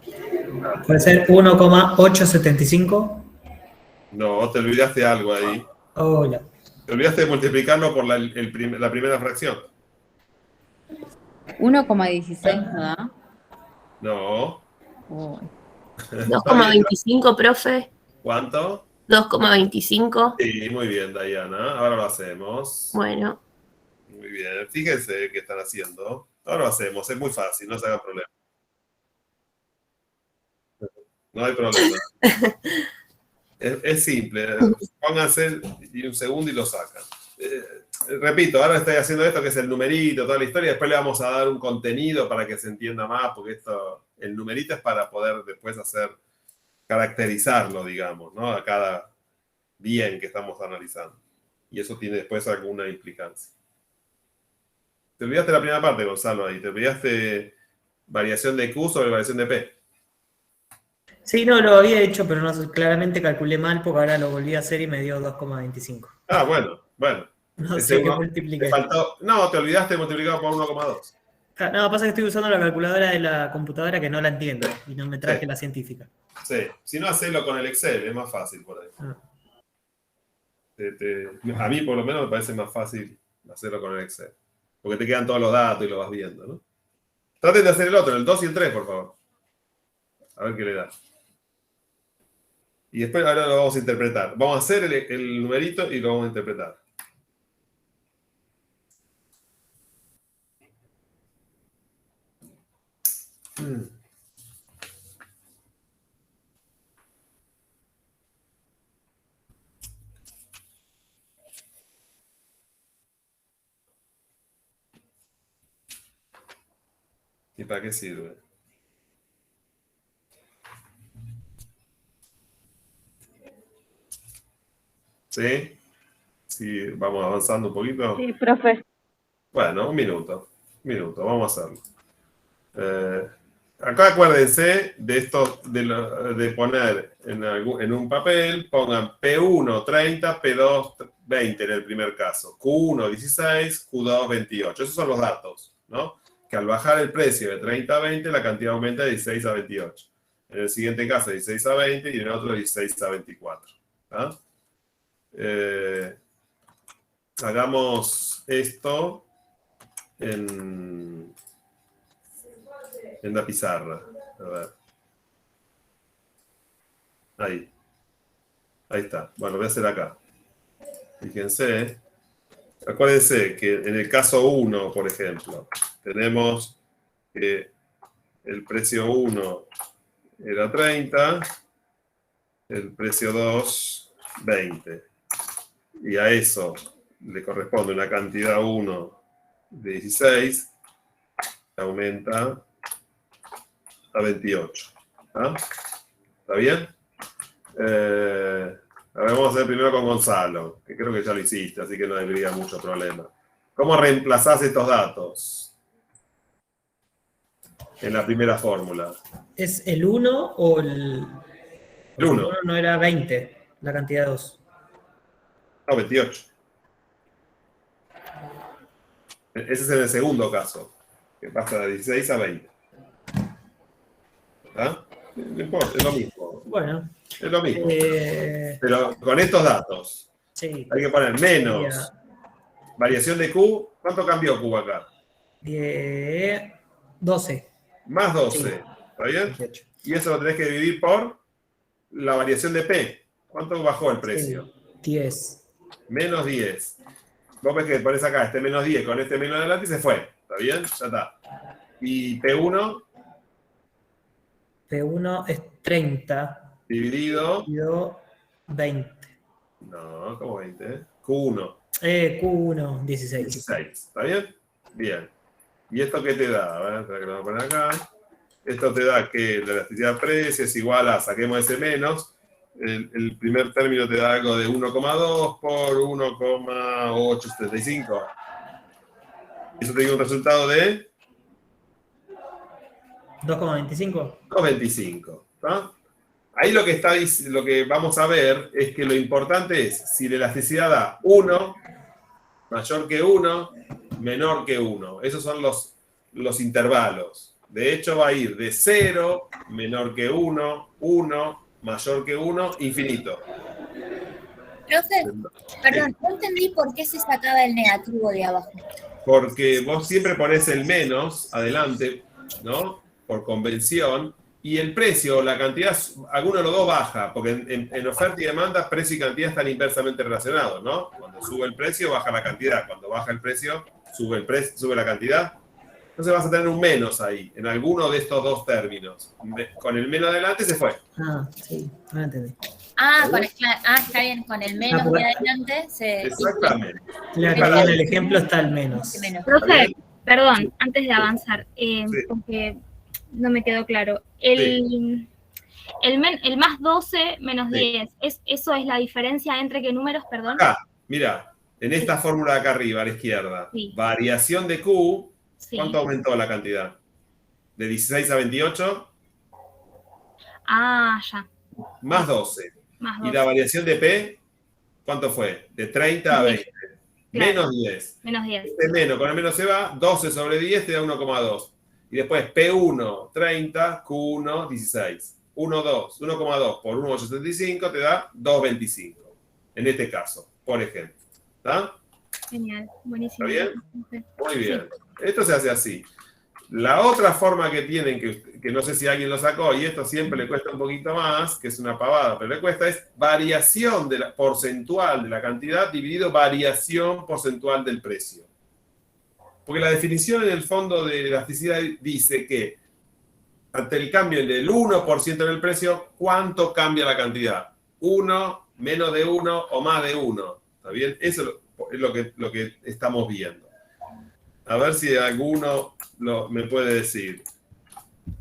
¿Puede ser 1,875? No, te olvidaste algo ahí. Oh, ya. Te olvidaste de multiplicarlo por la primera fracción. 1,16, ¿no da? No. Oh. 2,25, profe. ¿Cuánto? 2,25. Sí, muy bien, Diana. Ahora lo hacemos. Bueno. Muy bien. Fíjense qué están haciendo. Ahora lo hacemos. Es muy fácil, no se hagan problema. No hay problema. Es simple. Pónganse y un segundo y lo sacan. Repito, ahora estoy haciendo esto que es el numerito, toda la historia. Después le vamos a dar un contenido para que se entienda más, porque el numerito es para poder después caracterizarlo, digamos, ¿no? A cada bien que estamos analizando. Y eso tiene después alguna implicancia. Te olvidaste la primera parte, Gonzalo, ahí. Te olvidaste variación de Q sobre variación de P. Sí, no, lo había hecho, pero no, claramente calculé mal porque ahora lo volví a hacer y me dio 2,25. Ah, bueno. No sé qué multipliqué. No, te olvidaste de multiplicado por 1,2. No, pasa que estoy usando la calculadora de la computadora que no la entiendo y no me traje la científica. Sí, si no, hacelo con el Excel, es más fácil por ahí. A mí, por lo menos, me parece más fácil hacerlo con el Excel. Porque te quedan todos los datos y lo vas viendo, ¿no? Traten de hacer el otro, el 2 y el 3, por favor. A ver qué le da. Y después ahora lo vamos a interpretar. Vamos a hacer el numerito y lo vamos a interpretar. ¿Y para qué sirve? ¿Sí? Sí, vamos avanzando un poquito. Sí, profe. Bueno, un minuto, vamos a hacerlo. Acá acuérdense de esto, de poner en un papel, pongan P1 30, P2 20 en el primer caso, Q1 16, Q2 28. Esos son los datos, ¿no? Que al bajar el precio de 30 a 20, la cantidad aumenta de 16 a 28. En el siguiente caso, de 16 a 20 y en el otro, de 16 a 24. ¿Ah? Hagamos esto en la pizarra. A ver. Ahí está. Bueno, lo voy a hacer acá. Fíjense. Acuérdense que en el caso 1, por ejemplo, tenemos que el precio 1 era 30, el precio 2, 20. Y a eso le corresponde una cantidad 1 de 16, que aumenta a 28. ¿Ah? ¿Está bien? A ver, vamos a hacer primero con Gonzalo, que creo que ya lo hiciste, así que no debería mucho problema. ¿Cómo reemplazás estos datos en la primera fórmula? ¿Es el 1 o el...? El 1. El 1 no era 20, la cantidad 2. No, 28. Ese es en el segundo caso, que pasa de 16 a 20. ¿Ah? No importa, es lo mismo. Bueno. Es lo mismo. Pero con estos datos, sí, hay que poner menos variación de Q. ¿Cuánto cambió Q acá? 12. Más 12. Sí. ¿Está bien? 18. Y eso lo tenés que dividir por la variación de P. ¿Cuánto bajó el precio? Sí, 10. Menos 10. Vos ves que pones acá este menos 10 con este menos adelante y se fue. ¿Está bien? Ya está. ¿Y P1? P1 es 30. Dividido 20. No, ¿cómo 20? Q1. Q1, 16. 16. ¿Está bien? Bien. ¿Y esto qué te da? A ver, espera que lo voy a poner acá. Esto te da que la elasticidad de precio es igual a, saquemos ese menos, el primer término te da algo de 1,2 por 1,875. Eso te da un resultado de 2,25. 2,25. ¿Está? Ahí lo que vamos a ver es que lo importante es si la elasticidad da 1, mayor que 1, menor que 1. Esos son los intervalos. De hecho, va a ir de 0, menor que 1, 1, mayor que 1, infinito. Profe, perdón, no entendí por qué se sacaba el negativo de abajo. Porque vos siempre ponés el menos adelante, ¿no? Por convención, y el precio, la cantidad, alguno de los dos baja, porque en oferta y demanda, precio y cantidad están inversamente relacionados, ¿no? Cuando sube el precio, baja la cantidad. Cuando baja el precio, sube la cantidad. Entonces vas a tener un menos ahí, en alguno de estos dos términos. Con el menos adelante se fue. Sí, no entendí. Está bien, con el menos de adelante se... Exactamente. Claro, en el ejemplo está el menos. Profe, perdón, antes de avanzar, porque no me quedó claro. El más 12 menos 10, ¿eso es la diferencia entre qué números, perdón? Acá, mira, en esta fórmula de acá arriba, a la izquierda, variación de Q, ¿cuánto aumentó la cantidad? ¿De 16 a 28? Ya. Más 12. ¿Y la variación de P? ¿Cuánto fue? De 30 a 20. Claro. Menos 10. Menos 10. Este menos, con el menos se va, 12 sobre 10 te da 1,2. Y después P1, 30, Q1, 16. 1,2. 1,2 por 1,85 te da 2,25. En este caso, por ejemplo. ¿Está? Genial, buenísimo. ¿Está bien? Muy bien. Esto se hace así. La otra forma que tienen, que no sé si alguien lo sacó, y esto siempre le cuesta un poquito más, que es una pavada, pero le cuesta, es variación porcentual de la cantidad dividido variación porcentual del precio. Porque la definición en el fondo de elasticidad dice que ante el cambio del 1% en el precio, ¿cuánto cambia la cantidad? 1, menos de 1 o más de 1. ¿Está bien? Eso es lo que estamos viendo. A ver si alguno me puede decir.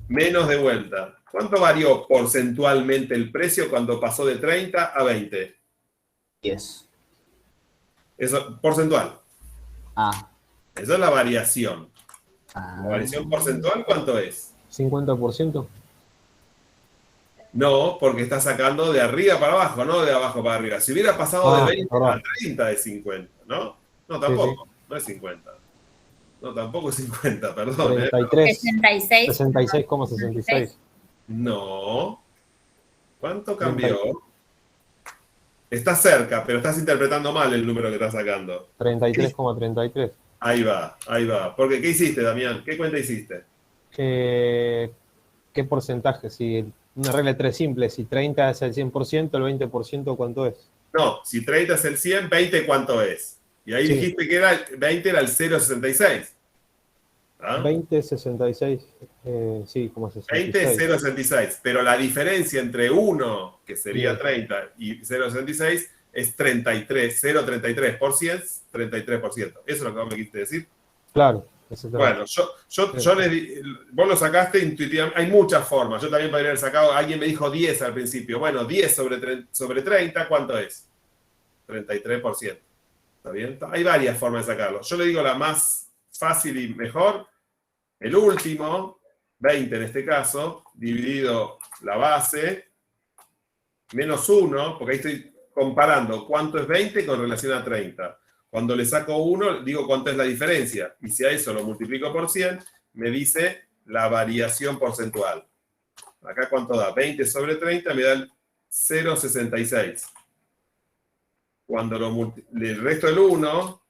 Menos de vuelta. ¿Cuánto varió porcentualmente el precio cuando pasó de 30 a 20? 10. Eso, porcentual. Esa es la variación. ¿La variación porcentual cuánto es? 50%. No, porque está sacando de arriba para abajo, no de abajo para arriba. Si hubiera pasado de 20 a 30 es 50, ¿no? No, tampoco. Sí. No es 50. No, tampoco es 50, perdón. 33. 66. 66,66. No. ¿Cuánto cambió? Estás cerca, pero estás interpretando mal el número que estás sacando. 33,33. Ahí va, ahí va. Porque, ¿qué hiciste, Damián? ¿Qué cuenta hiciste? ¿Qué porcentaje? Si una regla de 3 simple, si 30 es el 100%, el 20% ¿cuánto es? No, si 30 es el 100, 20 ¿cuánto es? Y ahí dijiste que 20 era el 0,66. ¿Ah? 20,66. Sí, como 66. 20 es 0,66. Pero la diferencia entre 1, que sería 30, y 0,66 es 33. 0,33%, 33%. ¿Eso es lo que vos me quisiste decir? Claro. Bueno, yo les di, vos lo sacaste intuitivamente. Hay muchas formas. Yo también podría haber sacado, alguien me dijo 10 al principio. Bueno, 10 sobre 30, ¿cuánto es? 33%. ¿Está bien? Hay varias formas de sacarlo. Yo le digo la más fácil y mejor. El último, 20 en este caso, dividido la base, menos 1, porque ahí estoy comparando cuánto es 20 con relación a 30. Cuando le saco 1, digo cuánto es la diferencia. Y si a eso lo multiplico por 100, me dice la variación porcentual. Acá cuánto da. 20 sobre 30 me da el 0,66. Cuando el resto del 1,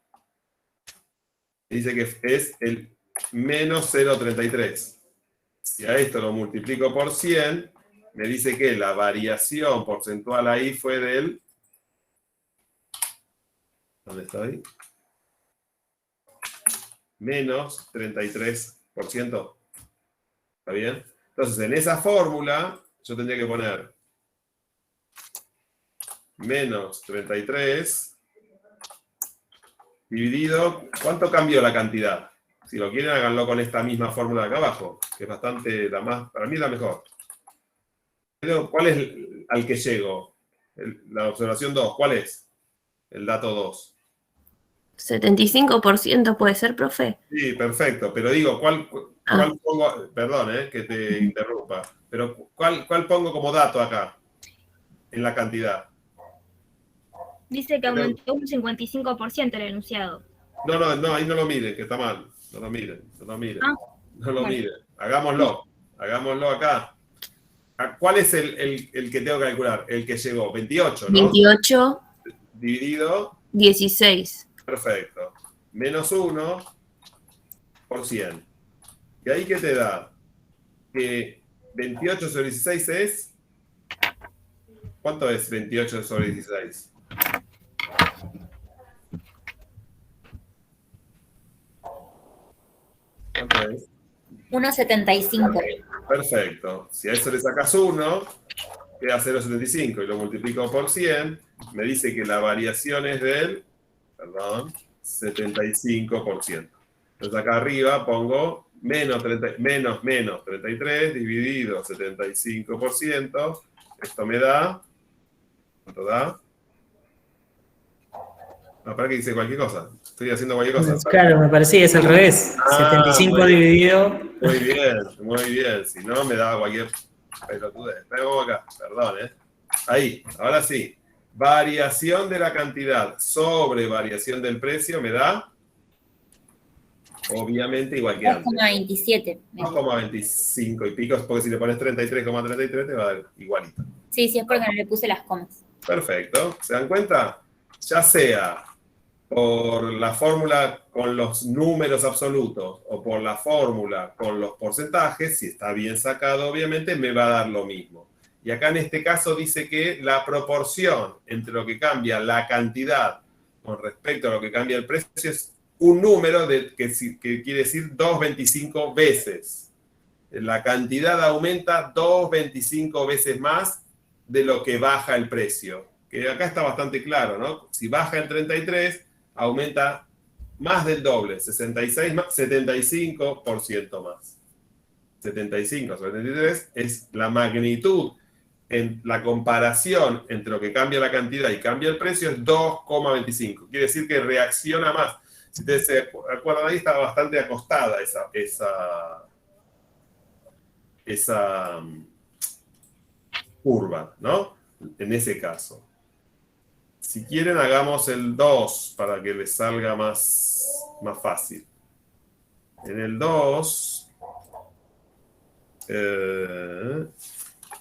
dice que es el menos 0,33. Si a esto lo multiplico por 100, me dice que la variación porcentual ahí fue del... ¿Dónde está ahí? Menos 33%. ¿Está bien? Entonces, en esa fórmula, yo tendría que poner menos 33 dividido... ¿Cuánto cambió la cantidad? Si lo quieren, háganlo con esta misma fórmula de acá abajo, que es bastante la más... Para mí es la mejor. ¿Cuál es al que llego? La observación 2, ¿cuál es? El dato 2. 75% puede ser, profe. Sí, perfecto. Pero digo, ¿cuál pongo? Perdón, que te interrumpa. Pero ¿cuál pongo como dato acá? En la cantidad. Dice que aumentó un 55% el enunciado. No, ahí no lo miren, que está mal. No lo miren. No lo miren. Hagámoslo acá. ¿Cuál es el que tengo que calcular? El que llegó, 28, ¿no? 28. Dividido. 16. Perfecto. Menos 1 por 100. ¿Y ahí qué te da? Que 28 sobre 16 es... ¿Cuánto es 28 sobre 16? ¿Cuánto es? 1,75. Perfecto. Si a eso le sacas 1, queda 0,75 y lo multiplico por 100, me dice que la variación es del, 75%. Entonces acá arriba pongo menos 33 dividido 75%. Esto me da, ¿cuánto da? No, para que dice cualquier cosa. Estoy haciendo cualquier cosa. Claro, me parecía, es al revés. 75 dividido. Muy bien, muy bien. Si no, me daba cualquier pelotudez. Pego acá, perdón, Ahí, ahora sí. Variación de la cantidad sobre variación del precio me da, obviamente, igual que antes. 2,27. 2,25 y pico, porque si le pones 33,33 te va a dar igualito. Sí, es porque no le puse las comas. Perfecto. ¿Se dan cuenta? Ya sea por la fórmula con los números absolutos o por la fórmula con los porcentajes, si está bien sacado, obviamente, me va a dar lo mismo. Y acá en este caso dice que la proporción entre lo que cambia la cantidad con respecto a lo que cambia el precio es un número que quiere decir 2,25 veces. La cantidad aumenta 2,25 veces más de lo que baja el precio. Que acá está bastante claro, ¿no? Si baja el 33, aumenta más del doble, 75% más. 75 sobre 33 es la magnitud. En la comparación entre lo que cambia la cantidad y cambia el precio es 2,25. Quiere decir que reacciona más. Si ustedes se acuerdan, ahí está bastante acostada esa curva, ¿no? En ese caso. Si quieren, hagamos el 2 para que les salga más fácil. En el 2,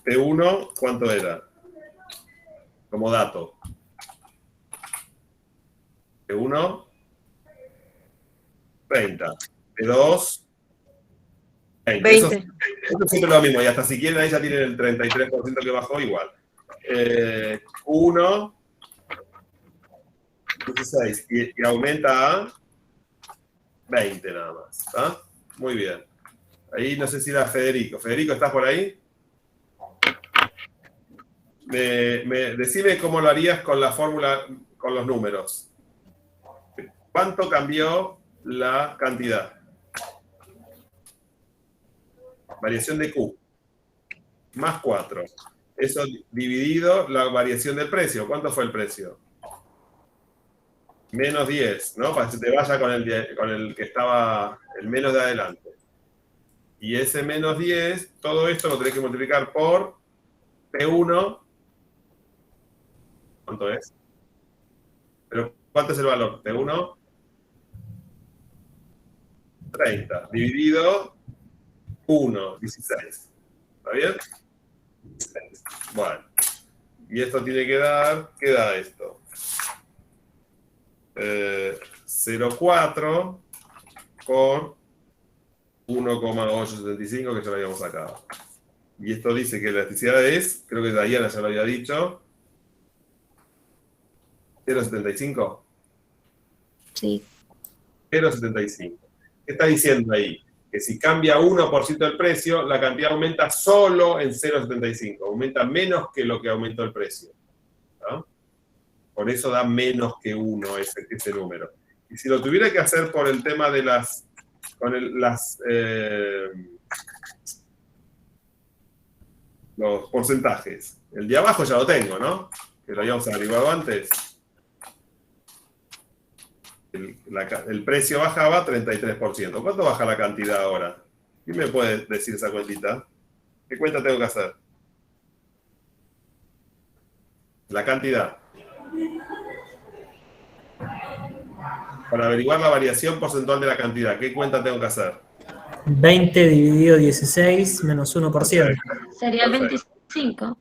P1, ¿cuánto era? Como dato. P1, 30. P2, 20. Eso es siempre lo mismo. Y hasta si quieren, ahí ya tienen el 33% que bajó igual. 1, 16. Y aumenta a 20 nada más. ¿Está? Muy bien. Ahí no sé si era Federico. Federico, ¿estás por ahí? Decime cómo lo harías con la fórmula, con los números. ¿Cuánto cambió la cantidad? Variación de Q. Más 4. Eso dividido la variación del precio. ¿Cuánto fue el precio? Menos 10, ¿no? Para que te vaya con el que estaba el menos de adelante. Y ese menos 10, todo esto lo tenés que multiplicar por P1. ¿Cuánto es? ¿Pero cuánto es el valor? P1. 30. Dividido 1, 16. ¿Está bien? 16. Bueno. Y esto tiene que dar, ¿qué da esto? 0,4 por 1,875 que ya lo habíamos sacado. Y esto dice que la elasticidad es, creo que Diana ya lo había dicho, 0,75. Sí. 0,75. ¿Qué está diciendo ahí? Que si cambia 1% el precio, la cantidad aumenta solo en 0,75. Aumenta menos que lo que aumentó el precio. ¿No? Por eso da menos que 1 ese número. Y si lo tuviera que hacer por el tema de los porcentajes. El de abajo ya lo tengo, ¿no? Que lo habíamos averiguado antes. El precio bajaba 33%. ¿Cuánto baja la cantidad ahora? ¿Quién me puede decir esa cuentita? ¿Qué cuenta tengo que hacer? La cantidad. Para averiguar la variación porcentual de la cantidad, ¿qué cuenta tengo que hacer? 20 dividido 16 menos 1%. Sería el 25.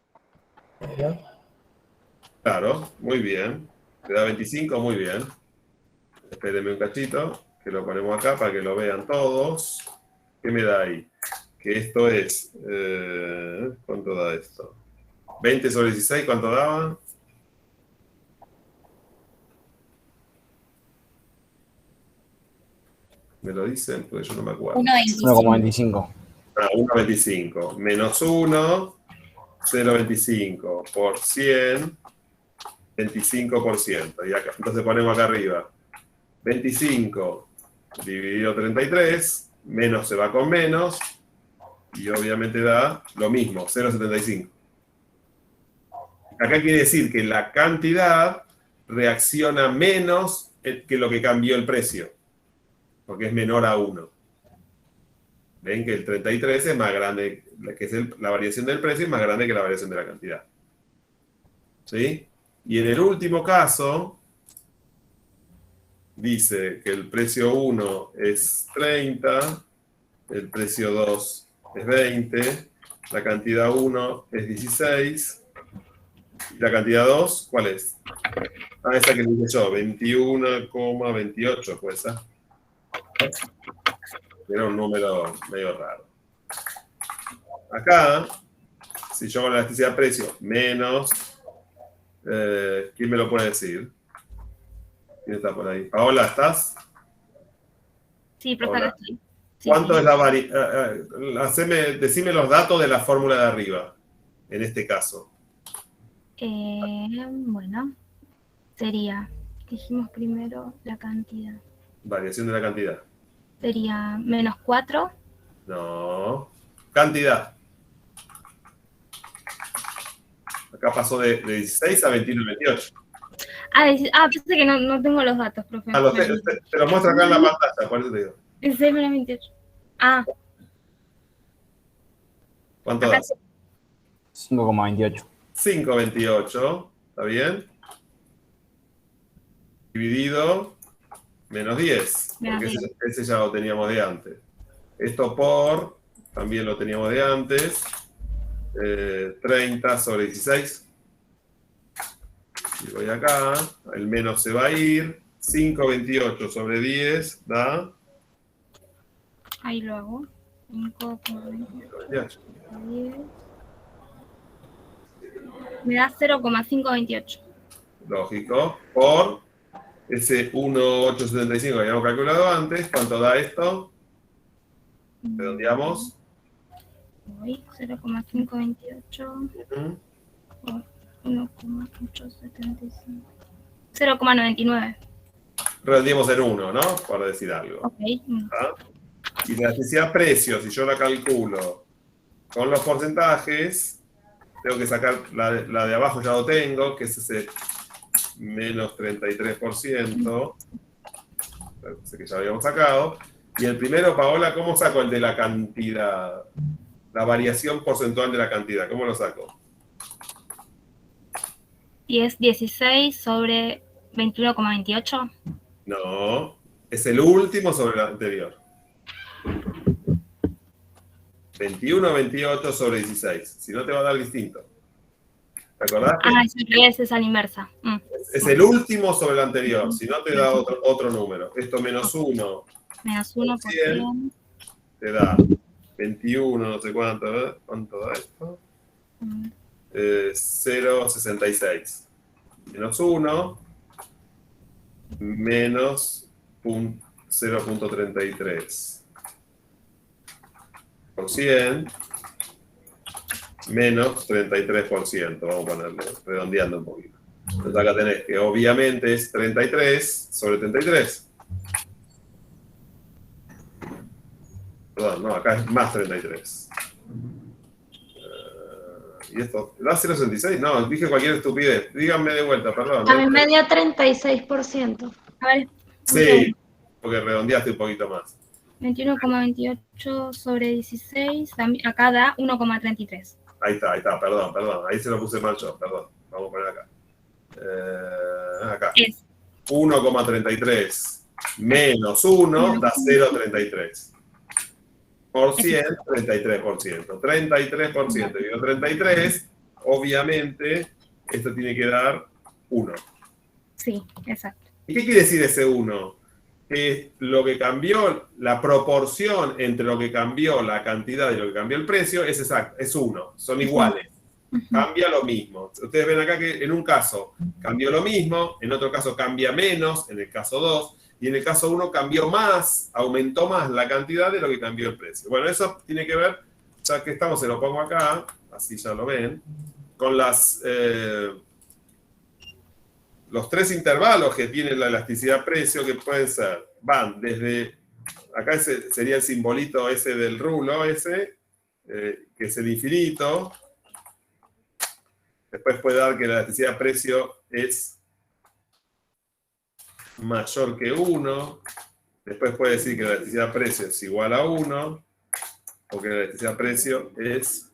Claro, muy bien. Te da 25, muy bien. Espérenme un cachito, que lo ponemos acá para que lo vean todos. ¿Qué me da ahí? que esto es... ¿cuánto da esto? 20 sobre 16, ¿cuánto daba? ¿Me lo dicen? Pues yo no me acuerdo. 1,25. 1,25. Menos 1, 0,25 por 100, 25%. Y acá, entonces ponemos acá arriba. 25 dividido 33, menos se va con menos, y obviamente da lo mismo, 0,75. Acá quiere decir que la cantidad reacciona menos que lo que cambió el precio, porque es menor a 1. Ven que el 33 es más grande, que es la variación del precio es más grande que la variación de la cantidad. ¿Sí? Y en el último caso, dice que el precio 1 es 30, el precio 2 es 20, la cantidad 1 es 16, y la cantidad 2, ¿cuál es? Esa que dije yo, 21,28, pues esa. Era un número medio raro. Acá, si yo hago la elasticidad de precio menos, ¿quién me lo puede decir? ¿Quién está por ahí? Paola, ¿estás? Sí, profe, acá estoy. Sí, ¿Cuánto sí. es la variación? Decime los datos de la fórmula de arriba, en este caso. Bueno, sería, dijimos primero la cantidad. Variación de la cantidad. Sería menos 4. No. Cantidad. Acá pasó de 16 a 21 y 28. Pensé que no tengo los datos, profe. Te los muestro acá en la pantalla, por eso te digo. 16 menos 28. ¿Cuánto da? 5,28. 5,28. ¿Está bien? Dividido menos 10. Porque ese ya lo teníamos de antes. Esto por, también lo teníamos de antes. 30 sobre 16. Y voy acá. El menos se va a ir. 5,28 sobre 10 da... Ahí lo hago. 5,28. Me da 0,528. Lógico. Por ese 1,875 que habíamos calculado antes. ¿Cuánto da esto? Redondeamos. 0,528 por 1,875. 0,99. Redondeamos en 1, ¿no? Por decir algo. Ok. ¿Ah? Y la elasticidad precio, si yo la calculo con los porcentajes, tengo que sacar la de abajo, ya lo tengo, que es ese menos 33%, ese que ya habíamos sacado. Y el primero, Paola, ¿cómo saco el de la cantidad? La variación porcentual de la cantidad, ¿cómo lo saco? Y es 16 sobre 21,28. No, es el último sobre el anterior. 21,28 sobre 16. Si no, te va a dar distinto. ¿Te acordás? Es a la inversa. Es el último sobre el anterior. Si no, te da otro número. Esto menos 1. Menos 1 por 100. Te da 21, no sé cuánto. ¿verdad? ¿Cuánto da esto? 0,66. Menos 1. Menos 0,33. Por 100 menos 33%, vamos a ponerle, redondeando un poquito. Entonces acá tenés que obviamente es 33 sobre 33. Perdón, no, acá es más 33. ¿Y esto? ¿Da 0,66? No, dije cualquier estupidez. Díganme de vuelta, perdón. A mí me dio 36%. A ver. Sí, porque redondeaste un poquito más. 21,28 sobre 16, acá da 1,33. Ahí está, perdón. Ahí se lo puse mal yo, perdón. Vamos a poner acá. Acá. 1,33 menos 1 da 0,33. Por 100, 33%. 33% dividido 33, obviamente, esto tiene que dar 1. Sí, exacto. ¿Y qué quiere decir ese 1? que lo que cambió, la proporción entre lo que cambió la cantidad y lo que cambió el precio es exacto, es 1, son iguales. Cambia lo mismo. Ustedes ven acá que en un caso cambió lo mismo, en otro caso cambia menos, en el caso 2, y en el caso 1 cambió más, aumentó más la cantidad de lo que cambió el precio. Bueno, eso tiene que ver, ya que estamos, se lo pongo acá, así ya lo ven, con los 3 intervalos que tiene la elasticidad precio, que pueden ser, van desde, acá ese sería el simbolito ese del rulo ese, que es el infinito. Después puede dar que la elasticidad precio es mayor que 1. Después puede decir que la elasticidad precio es igual a 1. O que la elasticidad precio es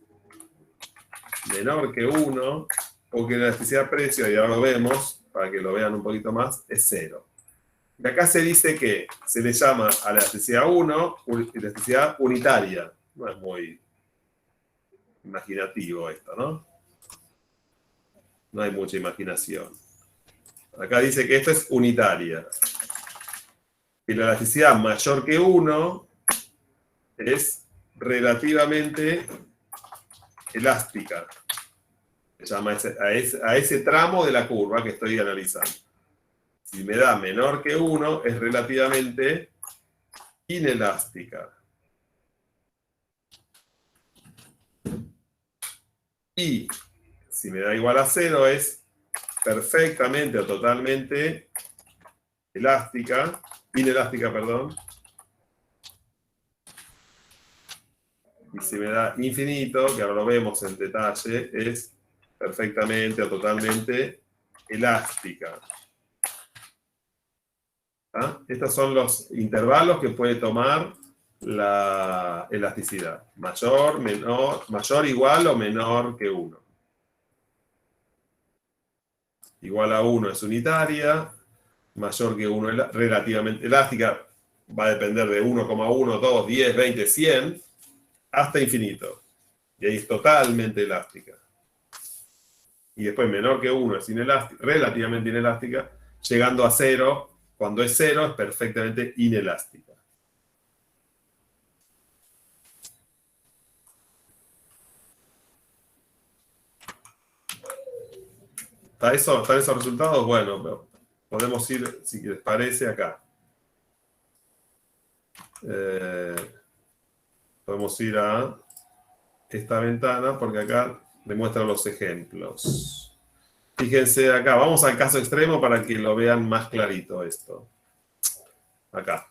menor que 1. O que la elasticidad precio, y ahora lo vemos, para que lo vean un poquito más, es 0. Y acá se dice que se le llama a la elasticidad 1 elasticidad unitaria. No es muy imaginativo esto, ¿no? No hay mucha imaginación. Acá dice que esto es unitaria. Y la elasticidad mayor que 1 es relativamente elástica. Se llama a ese tramo de la curva que estoy analizando. Si me da menor que 1, es relativamente inelástica. Y si me da igual a 0, es perfectamente o totalmente inelástica, perdón. Y si me da infinito, que ahora lo vemos en detalle, es perfectamente o totalmente elástica. ¿Ah? Estos son los intervalos que puede tomar la elasticidad. Mayor, menor, mayor, igual o menor que 1. Igual a 1 es unitaria, mayor que 1 es relativamente elástica, va a depender de 1,1, 2, 10, 20, 100, hasta infinito. Y ahí es totalmente elástica. Y después menor que 1 es relativamente inelástica, llegando a 0, cuando es 0 es perfectamente inelástica. ¿Están esos resultados? Bueno, podemos ir, si les parece, acá. Podemos ir a esta ventana, porque acá demuestra los ejemplos. Fíjense acá, vamos al caso extremo para que lo vean más clarito esto. Acá.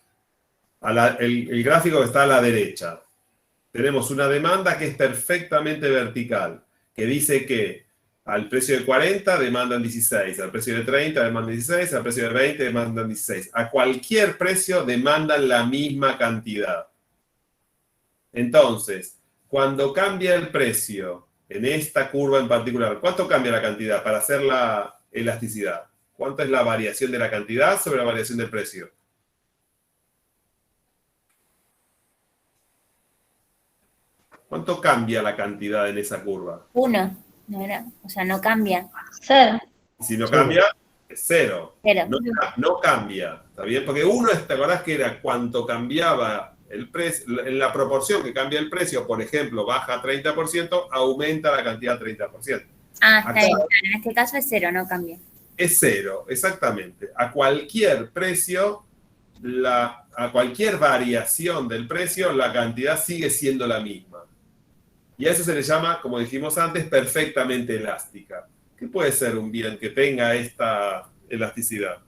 El gráfico que está a la derecha. Tenemos una demanda que es perfectamente vertical, que dice que al precio de 40 demandan 16, al precio de 30 demandan 16, al precio de 20 demandan 16. A cualquier precio demandan la misma cantidad. Entonces, cuando cambia el precio, en esta curva en particular, ¿cuánto cambia la cantidad para hacer la elasticidad? ¿Cuánto es la variación de la cantidad sobre la variación del precio? ¿Cuánto cambia la cantidad en esa curva? 1. O sea, no cambia. 0. Si no cambia, es 0. 0. No cambia, ¿está bien? Porque 1, ¿te acordás que era cuánto cambiaba el precio? En la proporción que cambia el precio, por ejemplo, baja 30%, aumenta la cantidad 30%. Ah, está bien. En este caso es 0, no cambia. Es 0, exactamente. A cualquier precio, a cualquier variación del precio, la cantidad sigue siendo la misma. Y a eso se le llama, como dijimos antes, perfectamente elástica. ¿Qué puede ser un bien que tenga esta elasticidad?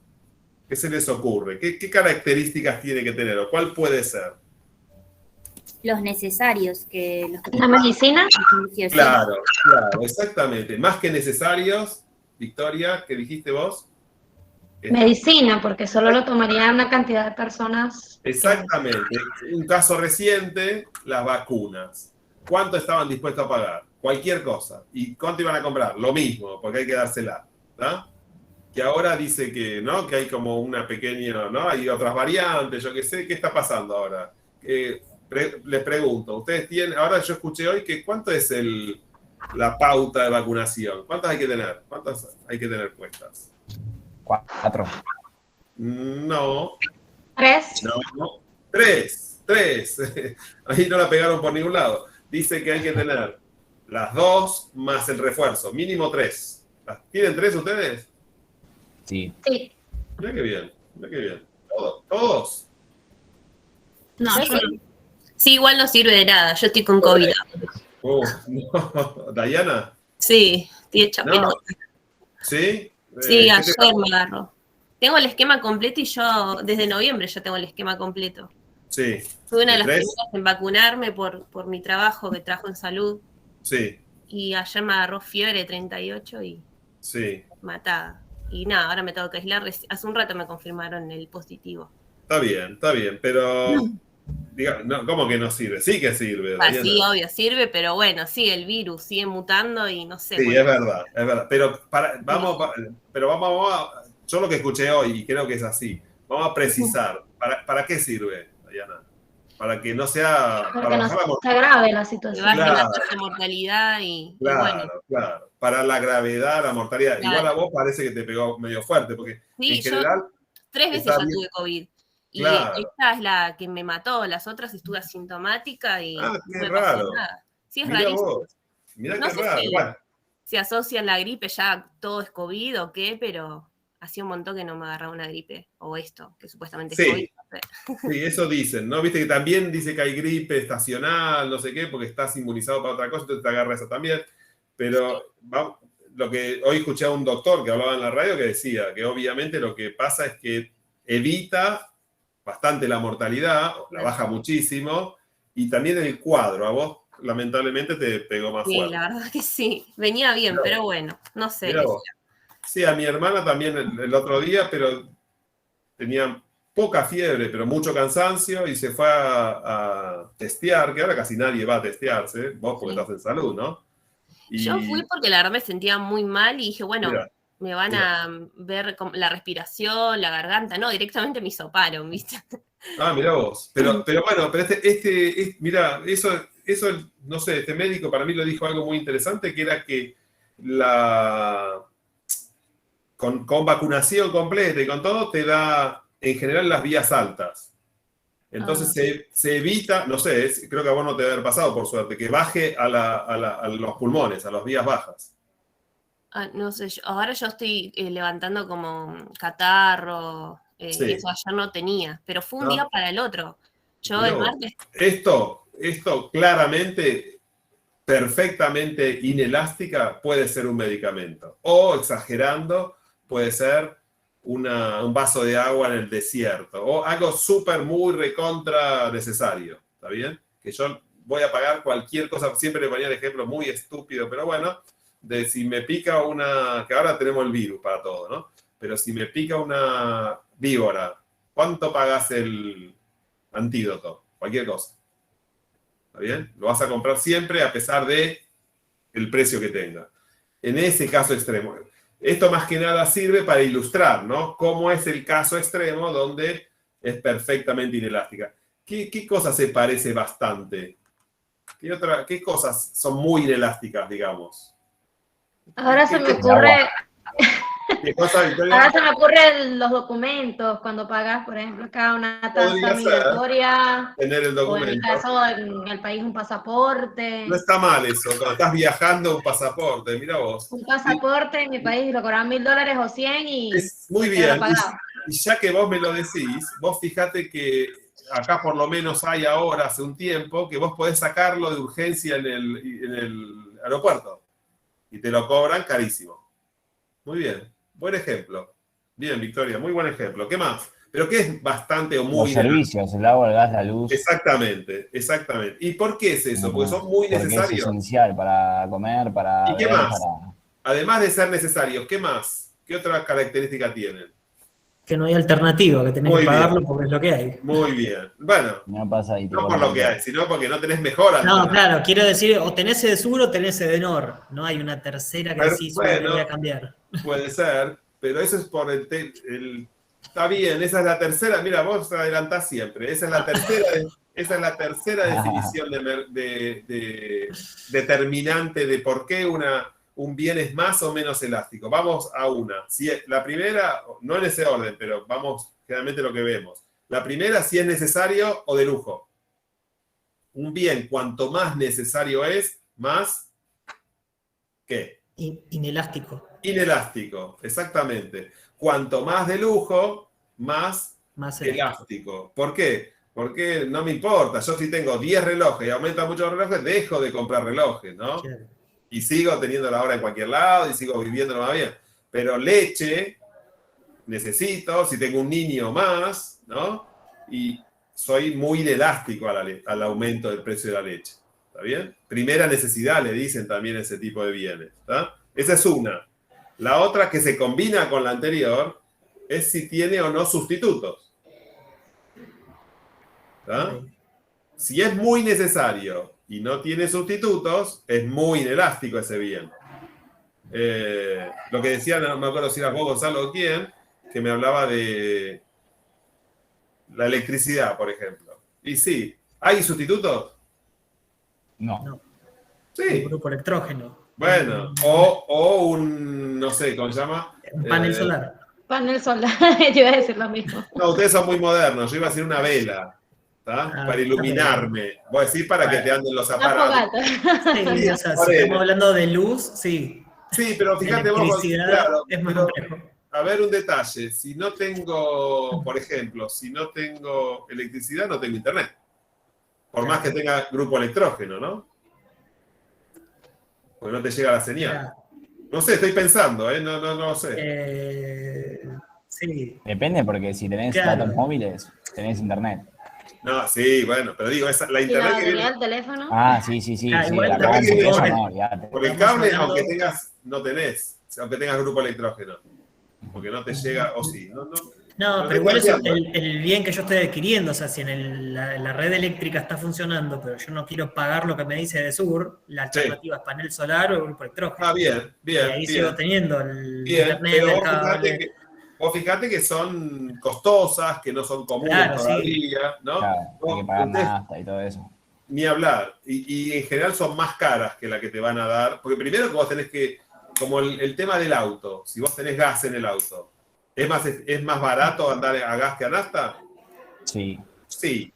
¿Qué se les ocurre? ¿Qué características tiene que tener? ¿O cuál puede ser? Los necesarios. ¿La medicina? Claro, exactamente. Más que necesarios, Victoria, ¿qué dijiste vos? Medicina, porque solo lo tomaría una cantidad de personas. Exactamente. Un caso reciente, las vacunas. ¿Cuánto estaban dispuestos a pagar? Cualquier cosa. ¿Y cuánto iban a comprar? Lo mismo, porque hay que dársela. ¿No? Que ahora dice que, ¿no? Que hay como una pequeña, ¿no? Hay otras variantes, yo qué sé. ¿Qué está pasando ahora? Les pregunto, ustedes tienen, ahora yo escuché hoy que ¿cuánto es la pauta de vacunación? ¿Cuántas hay que tener? ¿Cuántas hay que tener puestas? 4. No. 3. No. 3. Ahí no la pegaron por ningún lado. Dice que hay que tener las 2 más el refuerzo, mínimo 3. ¿Tienen 3 ustedes? Sí. Mira qué bien. ¿Todos? No, yo no. Sí, igual no sirve de nada. Yo estoy con COVID. No. ¿Diana? Sí, estoy hecha pelota. ¿Sí? Sí, ayer me agarró. Tengo el esquema completo y yo, desde noviembre ya tengo el esquema completo. Sí. Fui una de las primeras en vacunarme por mi trabajo, que trabajo en salud. Sí. Y ayer me agarró fiebre de 38 y matada. Y nada, ahora me tengo que aislar. Hace un rato me confirmaron el positivo. Está bien, pero... no, ¿cómo que no sirve? Sí que sirve. Sí, obvio, sirve, pero bueno, sí, el virus sigue mutando y no sé. Sí, bueno. es verdad. Pero vamos a... Yo lo que escuché hoy, y creo que es así, vamos a precisar. ¿Para qué sirve, Diana? Para que no sea... Para no sea grave la situación. Que baje la tasa de mortalidad y Claro. Para la gravedad, la mortalidad. Claro. Igual a vos parece que te pegó medio fuerte, porque en general... 3 veces ya tuve COVID. Y esta es la que me mató. Las otras estuve asintomática y no me raro. pasó nada. Sí, es Mirá rarísimo. Mirá no qué sé raro. si Bueno. se asocia a la gripe, ya todo es COVID o qué, pero hacía un montón que no me agarraba una gripe. O esto, que supuestamente es COVID. No sé. Sí, eso dicen, ¿no? Viste que también dice que hay gripe estacional, no sé qué, porque estás inmunizado para otra cosa, entonces te agarra eso también. Pero lo que hoy escuché a un doctor que hablaba en la radio que decía que obviamente lo que pasa es que evita bastante la mortalidad, la baja muchísimo, y también el cuadro. A vos, lamentablemente, te pegó más fuerte. Sí, la verdad que sí. Venía bien, pero bueno, no sé. Sí, a mi hermana también el otro día, pero tenía poca fiebre, pero mucho cansancio, y se fue a testear, que ahora casi nadie va a testearse, vos porque estás en salud, ¿no? Yo fui porque la verdad me sentía muy mal y dije, bueno... Me van a ver la respiración, la garganta, no, directamente me hisoparon, ¿viste? Mirá vos. Pero bueno, mira, eso, no sé, este médico para mí lo dijo algo muy interesante, que era que con vacunación completa y con todo, te da, en general, las vías altas. Entonces se evita, no sé, creo que a vos no te debe haber pasado, por suerte, que baje a los pulmones, a las vías bajas. No sé, ahora yo estoy levantando como catarro, y eso ayer no tenía, pero fue un día para el otro. Yo el martes... Esto claramente, perfectamente inelástica, puede ser un medicamento. O, exagerando, puede ser un vaso de agua en el desierto. O algo muy recontra necesario. ¿Está bien? Que yo voy a pagar cualquier cosa. Siempre le ponía el ejemplo muy estúpido, pero bueno... de si me pica que ahora tenemos el virus para todo, ¿no? Pero si me pica una víbora, ¿cuánto pagas el antídoto? Cualquier cosa. ¿Está bien? Lo vas a comprar siempre a pesar de el precio que tenga. En ese caso extremo. Esto más que nada sirve para ilustrar, ¿no? Cómo es el caso extremo donde es perfectamente inelástica. ¿Qué cosa se parece bastante? ¿Qué cosas son muy inelásticas, digamos? Ahora se me ocurre... Ahora se me ocurren los documentos, cuando pagas, por ejemplo, acá una tasa migratoria, tener el documento. O en mi caso, en el país, un pasaporte. No está mal eso, cuando estás viajando, un pasaporte, mira vos. Un pasaporte en mi país lo cobraban $1,000 o 100 y... Muy bien, y ya que vos me lo decís, vos fijate que acá por lo menos hay ahora, hace un tiempo, que vos podés sacarlo de urgencia en el aeropuerto. Y te lo cobran carísimo. Muy bien. Buen ejemplo. Bien, Victoria, muy buen ejemplo. ¿Qué más? Pero ¿qué es bastante o muy... Los servicios, el agua, el gas, la luz. Exactamente. ¿Y por qué es eso? Porque son muy necesarios. Es esencial para comer, para... ¿Y qué más? Además de ser necesarios, ¿qué más? ¿Qué otra característica tienen? Que no hay alternativa, que tenés que pagarlo porque es lo que hay. Muy bien. Bueno, no pasa ahí, no por lo que hay, sino porque no tenés mejor alternativa. No, claro, quiero decir, o tenés Edesur o tenés Edenor. No hay una tercera que sí voy a cambiar. Puede ser, pero eso es por está bien, esa es la tercera. Mira, vos te adelantás siempre. Esa es la tercera definición determinante de por qué un bien es más o menos elástico. Vamos a una. Si la primera, no en ese orden, pero vamos generalmente lo que vemos. La primera, si es necesario o de lujo. Un bien, cuanto más necesario es, más, ¿qué? Inelástico. Inelástico, exactamente. Cuanto más de lujo, más elástico. ¿Por qué? Porque no me importa. Yo si tengo 10 relojes y aumentan mucho los relojes, dejo de comprar relojes, ¿no? Claro. Y sigo teniendo la hora en cualquier lado y sigo viviendo más bien. Pero leche necesito, si tengo un niño más, ¿no? Y soy muy inelástico al aumento del precio de la leche. ¿Está bien? Primera necesidad, le dicen también ese tipo de bienes. ¿Está? Esa es una. La otra que se combina con la anterior es si tiene o no sustitutos. ¿Está? Si es muy necesario y no tiene sustitutos, es muy inelástico ese bien. Lo que decía, no me acuerdo si era vos, Gonzalo, o quién, que me hablaba de la electricidad, por ejemplo. Y sí, ¿hay sustitutos? No. Sí. Un grupo electrógeno. Bueno, o un, no sé, ¿cómo se llama? Un panel solar. Panel solar, yo iba a decir lo mismo. No, ustedes son muy modernos, yo iba a decir una vela, para iluminarme. Voy a decir para que te anden los aparatos. Sí, o sea, si estamos hablando de luz, sí. Sí, pero fíjate vos, claro, es más complejo. A ver, un detalle, si no tengo, por ejemplo, si no tengo electricidad, no tengo internet. Por más que tenga grupo electrógeno, ¿no? Porque no te llega la señal. No sé, estoy pensando, no sé. Sí. Depende, porque si tenés datos móviles, tenés internet. No, sí, bueno, pero digo, la internet ¿Y la que viene... del teléfono? Ah, sí. Igual por el cable, aunque tengas, no tenés, aunque tengas grupo electrógeno. Porque no te llega, o sí. No, pero igual es el bien que yo estoy adquiriendo. O sea, si la red eléctrica está funcionando, pero yo no quiero pagar lo que me dice de Sur, la alternativa es panel solar o grupo electrógeno. Ah, bien. Y ahí sigo teniendo el internet, el cable. Vos fíjate que son costosas, que no son comunes todavía, ¿no? Claro, hay que pagar nafta y todo eso. Ni hablar. Y en general son más caras que la que te van a dar. Porque primero que vos tenés que, como el tema del auto, si vos tenés gas en el auto, ¿es más barato andar a gas que a nafta? Sí. Sí.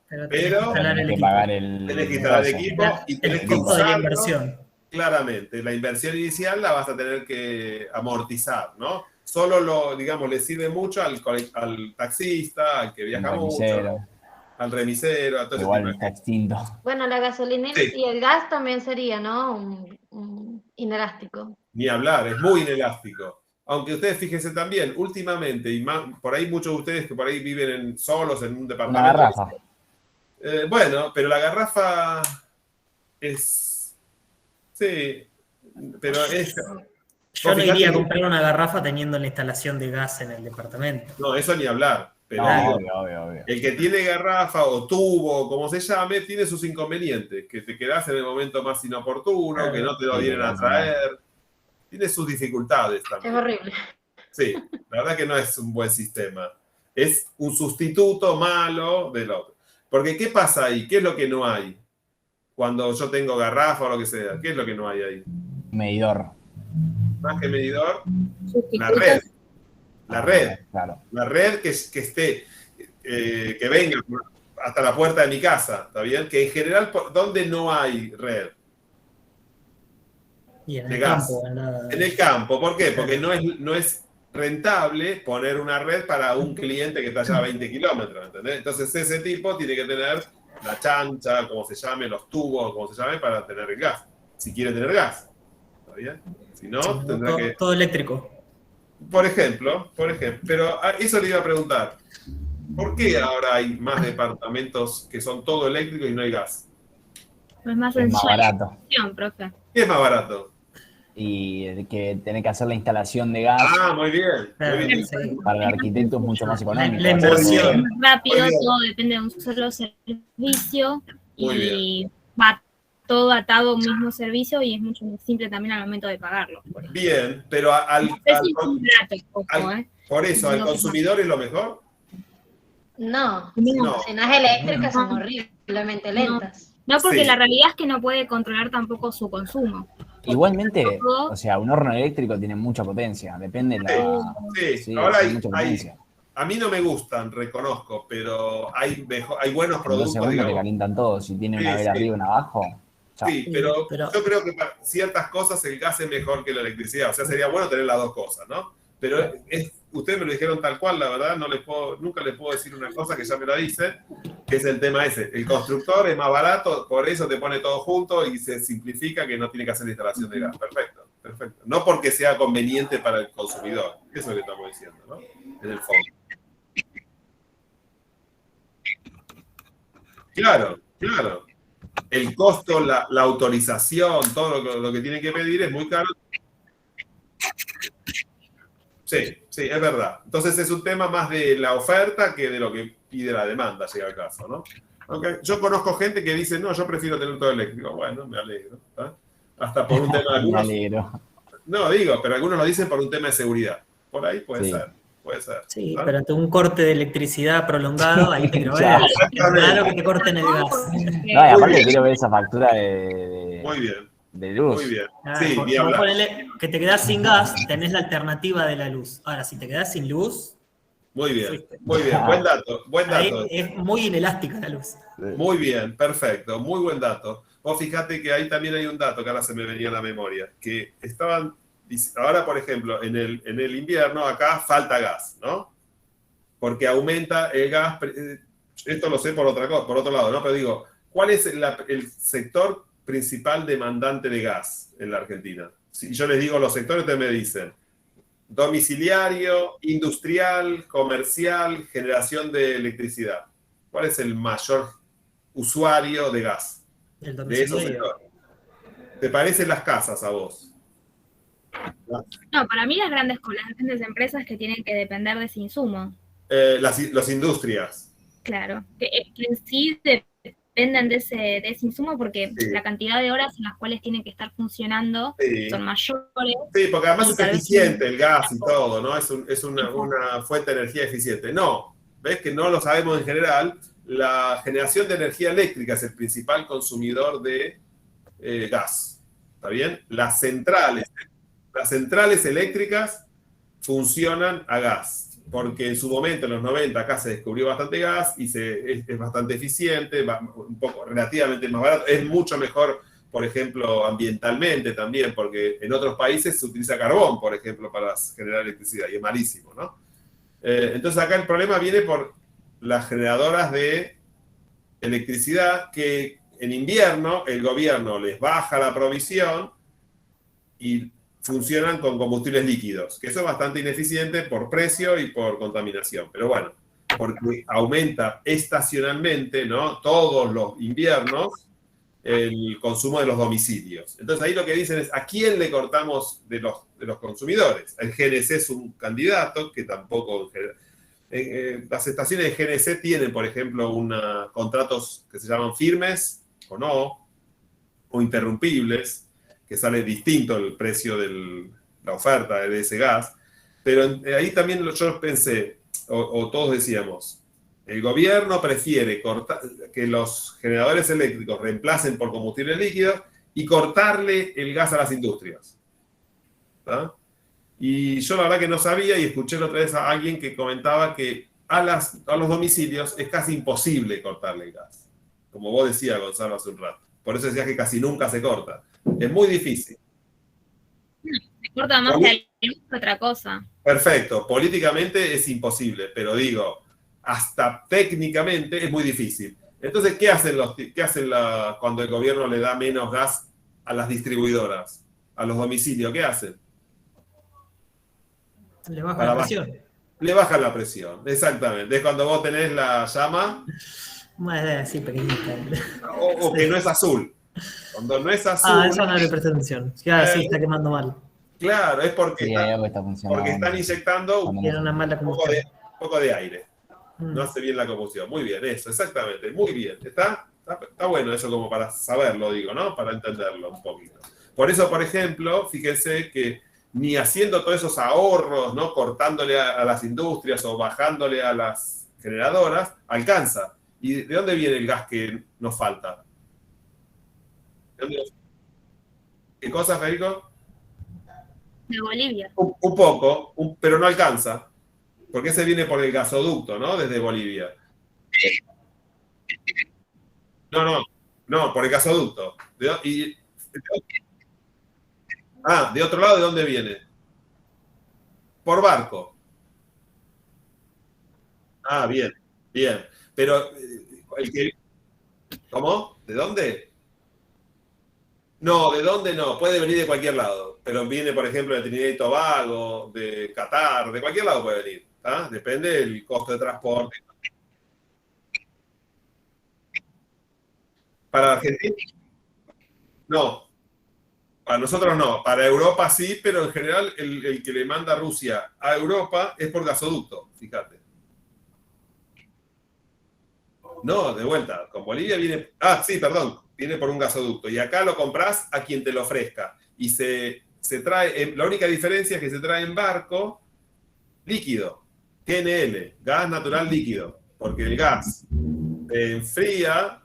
Pero tenés que pagar el equipo y tenés que usarlo. De la inversión. Claramente, la inversión inicial la vas a tener que amortizar, ¿no? Solo le sirve mucho al taxista, al que viaja mucho, al remisero, a todo igual ese tipo. Está extinto. Bueno, la gasolina y el gas también sería, ¿no? Un inelástico. Ni hablar, es muy inelástico. Aunque ustedes fíjense también, últimamente, y por ahí muchos de ustedes que por ahí viven solos en un departamento. Una garrafa. Bueno, pero la garrafa es... Sí, pero es... Yo no iría a comprar una garrafa teniendo la instalación de gas en el departamento. No, eso ni hablar. Pero obvio. El que tiene garrafa o tubo, como se llame, tiene sus inconvenientes. Que te quedás en el momento más inoportuno, que no te lo vienen a traer. Tiene sus dificultades también. Es horrible. Sí, la verdad que no es un buen sistema. Es un sustituto malo del otro. Porque ¿qué pasa ahí? ¿Qué es lo que no hay? Cuando yo tengo garrafa o lo que sea, ¿qué es lo que no hay ahí? Medidor. Más que medidor, la red. Claro. La red que esté, que venga hasta la puerta de mi casa, ¿está bien? Que en general, ¿dónde no hay red? Y en de el gas. campo. En el campo, ¿por qué? Porque no es rentable poner una red para un cliente que está allá a 20 kilómetros, ¿entendés? Entonces ese tipo tiene que tener la chancha, como se llame, los tubos, como se llame, para tener el gas. Si quiere tener gas, ¿está bien? Si no, tendrá que... Todo eléctrico. Por ejemplo, pero eso le iba a preguntar. ¿Por qué ahora hay más departamentos que son todo eléctricos y no hay gas? Es más barato. Profe. ¿Qué es más barato? Y que tenés que hacer la instalación de gas. Ah, muy bien. Sí. Para el arquitecto es mucho más económico. La inversión. Es más rápido, todo depende de un solo servicio. Muy y va todo atado a un mismo servicio y es mucho más simple también al momento de pagarlo. Bien, pero por eso, ¿al consumidor es lo mejor? No, si no es eléctricas son horriblemente lentas. No, porque la realidad es que no puede controlar tampoco su consumo. Igualmente, o sea, un horno eléctrico tiene mucha potencia, depende de la... Sí, ahora hay A mí no me gustan, reconozco, pero hay buenos productos. 2 segundos te calientan todo, si tiene una vela arriba y una abajo. Sí, pero yo creo que para ciertas cosas el gas es mejor que la electricidad. O sea, sería bueno tener las dos cosas, ¿no? Pero ustedes me lo dijeron tal cual, la verdad, nunca les puedo decir una cosa que ya me lo dice, que es el tema ese. El constructor es más barato, por eso te pone todo junto y se simplifica que no tiene que hacer la instalación de gas. Perfecto. No porque sea conveniente para el consumidor. Eso es lo que estamos diciendo, ¿no? En el fondo. Claro. El costo, la autorización, todo lo que tiene que pedir es muy caro. Sí, es verdad. Entonces es un tema más de la oferta que de lo que pide la demanda, llega al caso, ¿no? Okay. Yo conozco gente que dice, no, yo prefiero tener todo eléctrico. Bueno, me alegro. ¿Eh? Hasta por un tema de algunos. Me alegro. No, pero algunos lo dicen por un tema de seguridad. Por ahí puede ser. Sí, pero ante un corte de electricidad prolongado, ahí te lo ves. Claro que te corten el gas. No, y aparte quiero ver esa factura de muy bien. De luz. Muy bien. Sí, bien. Ponele que te quedás sin gas, tenés la alternativa de la luz. Ahora, si te quedás sin luz... Muy bien. Buen dato. Ahí es muy inelástica la luz. Muy bien, perfecto. Muy buen dato. Vos fíjate que ahí también hay un dato que ahora se me venía a la memoria. Que estaban... Ahora, por ejemplo, en el invierno acá falta gas, ¿no? Porque aumenta el gas. Esto lo sé por otro lado, ¿no? Pero digo, ¿cuál es el sector principal demandante de gas en la Argentina? Si yo les digo los sectores, ustedes me dicen domiciliario, industrial, comercial, generación de electricidad. ¿Cuál es el mayor usuario de gas? El de esos sectores. ¿Te parecen las casas a vos? No, para mí las grandes empresas que tienen que depender de ese insumo. Las industrias. Claro, que en sí dependen de ese insumo porque la cantidad de horas en las cuales tienen que estar funcionando son mayores. Sí, porque además es eficiente el gas y todo, ¿no? Es una fuente de energía eficiente. No, ves que no lo sabemos en general. La generación de energía eléctrica es el principal consumidor de gas. ¿Está bien? Las centrales eléctricas funcionan a gas, porque en su momento, en los 90, acá se descubrió bastante gas y es bastante eficiente, un poco relativamente más barato, es mucho mejor, por ejemplo, ambientalmente también, porque en otros países se utiliza carbón, por ejemplo, para generar electricidad, y es malísimo, ¿no? Entonces acá el problema viene por las generadoras de electricidad que en invierno el gobierno les baja la provisión y funcionan con combustibles líquidos, que eso es bastante ineficiente por precio y por contaminación. Pero bueno, porque aumenta estacionalmente, ¿no? Todos los inviernos el consumo de los domicilios. Entonces ahí lo que dicen es, ¿a quién le cortamos de los consumidores? El GNC es un candidato que tampoco... las estaciones de GNC tienen, por ejemplo, contratos que se llaman firmes o no, o interrumpibles, que sale distinto el precio de la oferta de ese gas. Pero ahí también yo pensé, o todos decíamos, el gobierno prefiere que los generadores eléctricos reemplacen por combustibles líquidos y cortarle el gas a las industrias. ¿Tá? Y yo la verdad que no sabía y escuché la otra vez a alguien que comentaba que a los domicilios es casi imposible cortarle el gas. Como vos decías, Gonzalo, hace un rato. Por eso decías que casi nunca se corta. Es muy difícil. Se corta más que otra cosa. Perfecto. Políticamente es imposible, pero digo, hasta técnicamente es muy difícil. Entonces, ¿qué hacen cuando el gobierno le da menos gas a las distribuidoras, a los domicilios? ¿Qué hacen? Le bajan la presión. Le bajan la presión, exactamente. Es cuando vos tenés la llama. Sí, pequeñita. O que no es azul. Cuando no es azul. Eso no le presté atención. Ya sí, está quemando mal. Claro, es porque están inyectando un poco de aire. No hace bien la combustión. Muy bien, eso, exactamente. Muy bien. Está bueno eso como para saberlo, digo, ¿no? Para entenderlo un poquito. Por eso, por ejemplo, fíjense que ni haciendo todos esos ahorros, ¿no? Cortándole a las industrias o bajándole a las generadoras, alcanza. ¿Y de dónde viene el gas que nos falta? ¿Qué cosa, Federico? De Bolivia. Un poco, pero no alcanza. Porque ese viene por el gasoducto, ¿no? Desde Bolivia. No, por el gasoducto. De otro lado, ¿de dónde viene? Por barco. Bien. Pero, ¿cómo? ¿De dónde? No, ¿de dónde no? Puede venir de cualquier lado. Pero viene, por ejemplo, de Trinidad y Tobago, de Qatar, de cualquier lado puede venir. Depende del costo de transporte. ¿Para Argentina? No. Para nosotros no. Para Europa sí, pero en general el que le manda Rusia a Europa es por gasoducto, fíjate. No, de vuelta. Con Bolivia viene... sí, perdón. Viene por un gasoducto. Y acá lo compras a quien te lo ofrezca. Y se trae... La única diferencia es que se trae en barco líquido. GNL, gas natural líquido. Porque el gas se enfría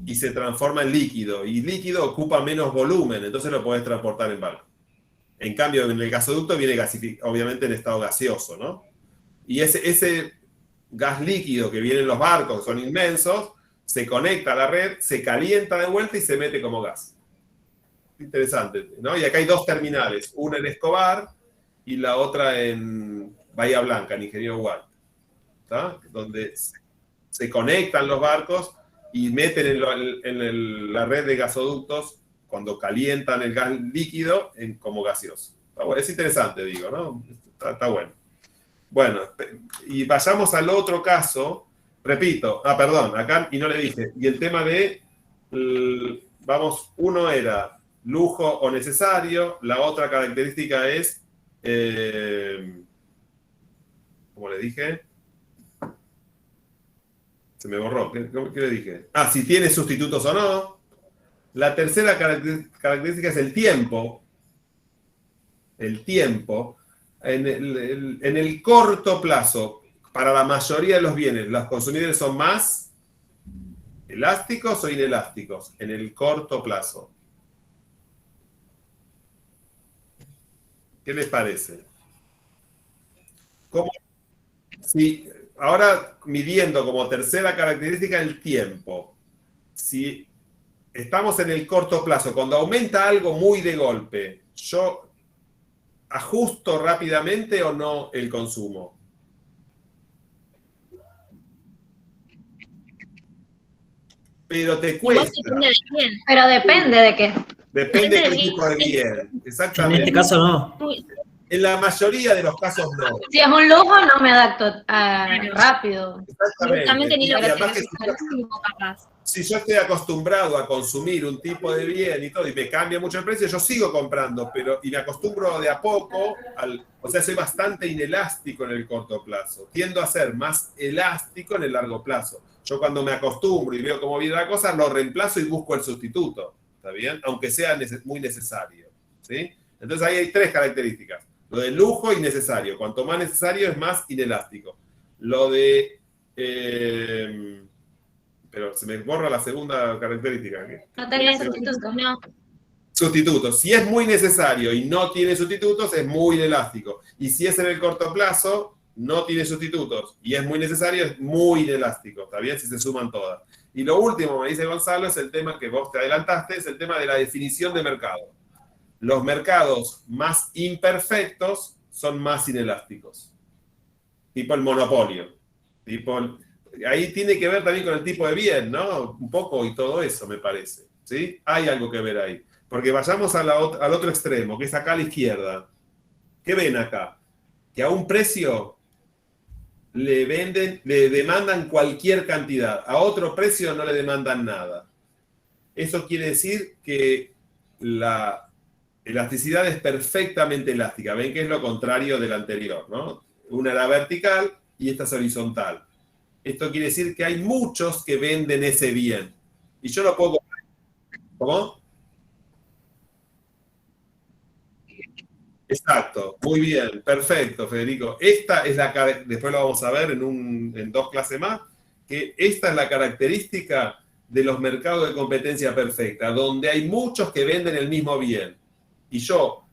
y se transforma en líquido. Y líquido ocupa menos volumen. Entonces lo podés transportar en barco. En cambio, en el gasoducto viene obviamente en estado gaseoso, ¿no? Y ese gas líquido que viene en los barcos, son inmensos, se conecta a la red, se calienta de vuelta y se mete como gas. Interesante, ¿no? Y acá hay 2 terminales, una en Escobar y la otra en Bahía Blanca, en Ingeniero Walt, ¿tá? Donde se conectan los barcos y meten en la red de gasoductos cuando calientan el gas líquido como gaseoso. Es interesante, digo, ¿no? Está bueno. Bueno, y vayamos al otro caso. Repito, perdón, acá, y no le dije. Y el tema de, uno era lujo o necesario, la otra característica es, ¿cómo le dije? Se me borró, ¿qué le dije? Si tiene sustitutos o no. La tercera característica es el tiempo. El tiempo. En el corto plazo, para la mayoría de los bienes, ¿los consumidores son más elásticos o inelásticos? En el corto plazo. ¿Qué les parece? Si ahora midiendo como tercera característica el tiempo. Si estamos en el corto plazo, cuando aumenta algo muy de golpe, ¿yo ajusto rápidamente o no el consumo? Pero te cuesta. Pero depende de qué. Depende de qué tipo de bien. Exactamente. En este caso no. En la mayoría de los casos no. Si es un lujo, no me adapto rápido. Exactamente. Si yo estoy acostumbrado a consumir un tipo de bien y todo, y me cambia mucho el precio, yo sigo comprando, y me acostumbro de a poco, o sea, soy bastante inelástico en el corto plazo. Tiendo a ser más elástico en el largo plazo. Yo cuando me acostumbro y veo cómo viene la cosa, lo reemplazo y busco el sustituto, ¿está bien? Aunque sea muy necesario, ¿sí? Entonces ahí hay 3 características. Lo de lujo y necesario. Cuanto más necesario es más inelástico. Lo de... pero se me borra la segunda característica. No tenés sustitutos, no. Sustitutos. Si es muy necesario y no tiene sustitutos, es muy inelástico. Y si es en el corto plazo, no tiene sustitutos y es muy necesario, es muy inelástico. ¿Está bien? Si se suman todas. Y lo último, me dice Gonzalo, es el tema que vos te adelantaste, es el tema de la definición de mercado. Los mercados más imperfectos son más inelásticos. Tipo el monopolio. Ahí tiene que ver también con el tipo de bien, ¿no? Un poco y todo eso, me parece. ¿Sí? Hay algo que ver ahí. Porque vayamos al otro extremo, que es acá a la izquierda. ¿Qué ven acá? Que a un precio le demandan cualquier cantidad. A otro precio no le demandan nada. Eso quiere decir que la elasticidad es perfectamente elástica. Ven que es lo contrario del anterior, ¿no? Una era vertical y esta es horizontal. Esto quiere decir que hay muchos que venden ese bien. Y yo lo puedo... ¿Cómo? Exacto, muy bien, perfecto, Federico. Esta es después lo vamos a ver en 2 clases más, que esta es la característica de los mercados de competencia perfecta, donde hay muchos que venden el mismo bien. Y yo,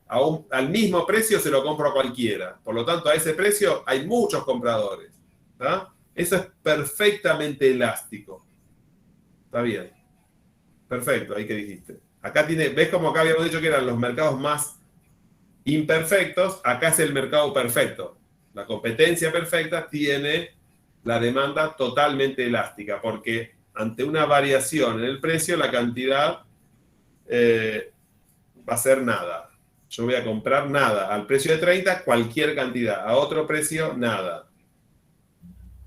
al mismo precio se lo compro a cualquiera. Por lo tanto, a ese precio hay muchos compradores. ¿Está? Eso es perfectamente elástico. Está bien. Perfecto, ahí que dijiste. Acá ¿ves como acá habíamos dicho que eran los mercados más imperfectos? Acá es el mercado perfecto. La competencia perfecta tiene la demanda totalmente elástica, porque ante una variación en el precio, la cantidad va a ser nada. Yo voy a comprar nada. Al precio de 30, cualquier cantidad. A otro precio, nada.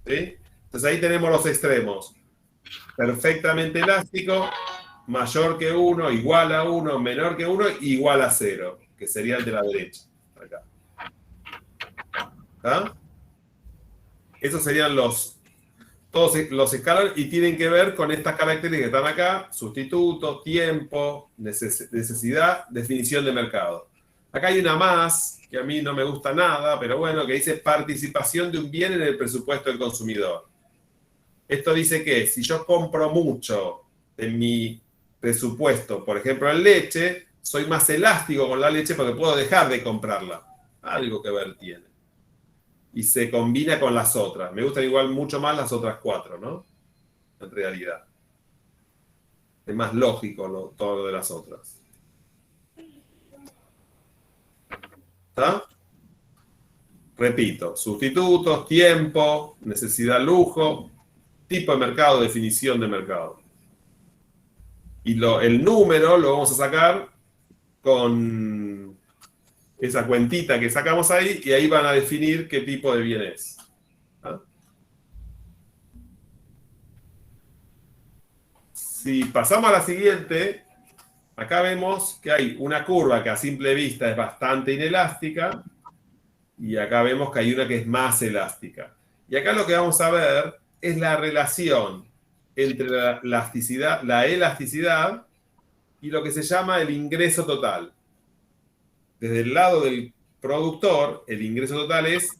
¿Sí? Entonces ahí tenemos los extremos. Perfectamente elástico, mayor que 1, igual a 1, menor que 1, igual a 0, que sería el de la derecha. Acá. ¿Ah? Esos serían todos los escalones y tienen que ver con estas características que están acá: sustituto, tiempo, necesidad, definición de mercado. Acá hay una más que a mí no me gusta nada, pero bueno, que dice participación de un bien en el presupuesto del consumidor. Esto dice que si yo compro mucho en mi presupuesto, por ejemplo en leche, soy más elástico con la leche porque puedo dejar de comprarla. Algo que ver tiene. Y se combina con las otras. Me gustan igual mucho más las otras 4, ¿no? En realidad. Es más lógico todo lo de las otras. ¿Está? Repito, sustitutos, tiempo, necesidad, lujo, tipo de mercado, definición de mercado. Y el número lo vamos a sacar con esa cuentita que sacamos ahí, y ahí van a definir qué tipo de bien es. ¿Ah? Si pasamos a la siguiente, acá vemos que hay una curva que a simple vista es bastante inelástica, y acá vemos que hay una que es más elástica. Y acá lo que vamos a ver es la relación entre la elasticidad y lo que se llama el ingreso total. Desde el lado del productor, el ingreso total es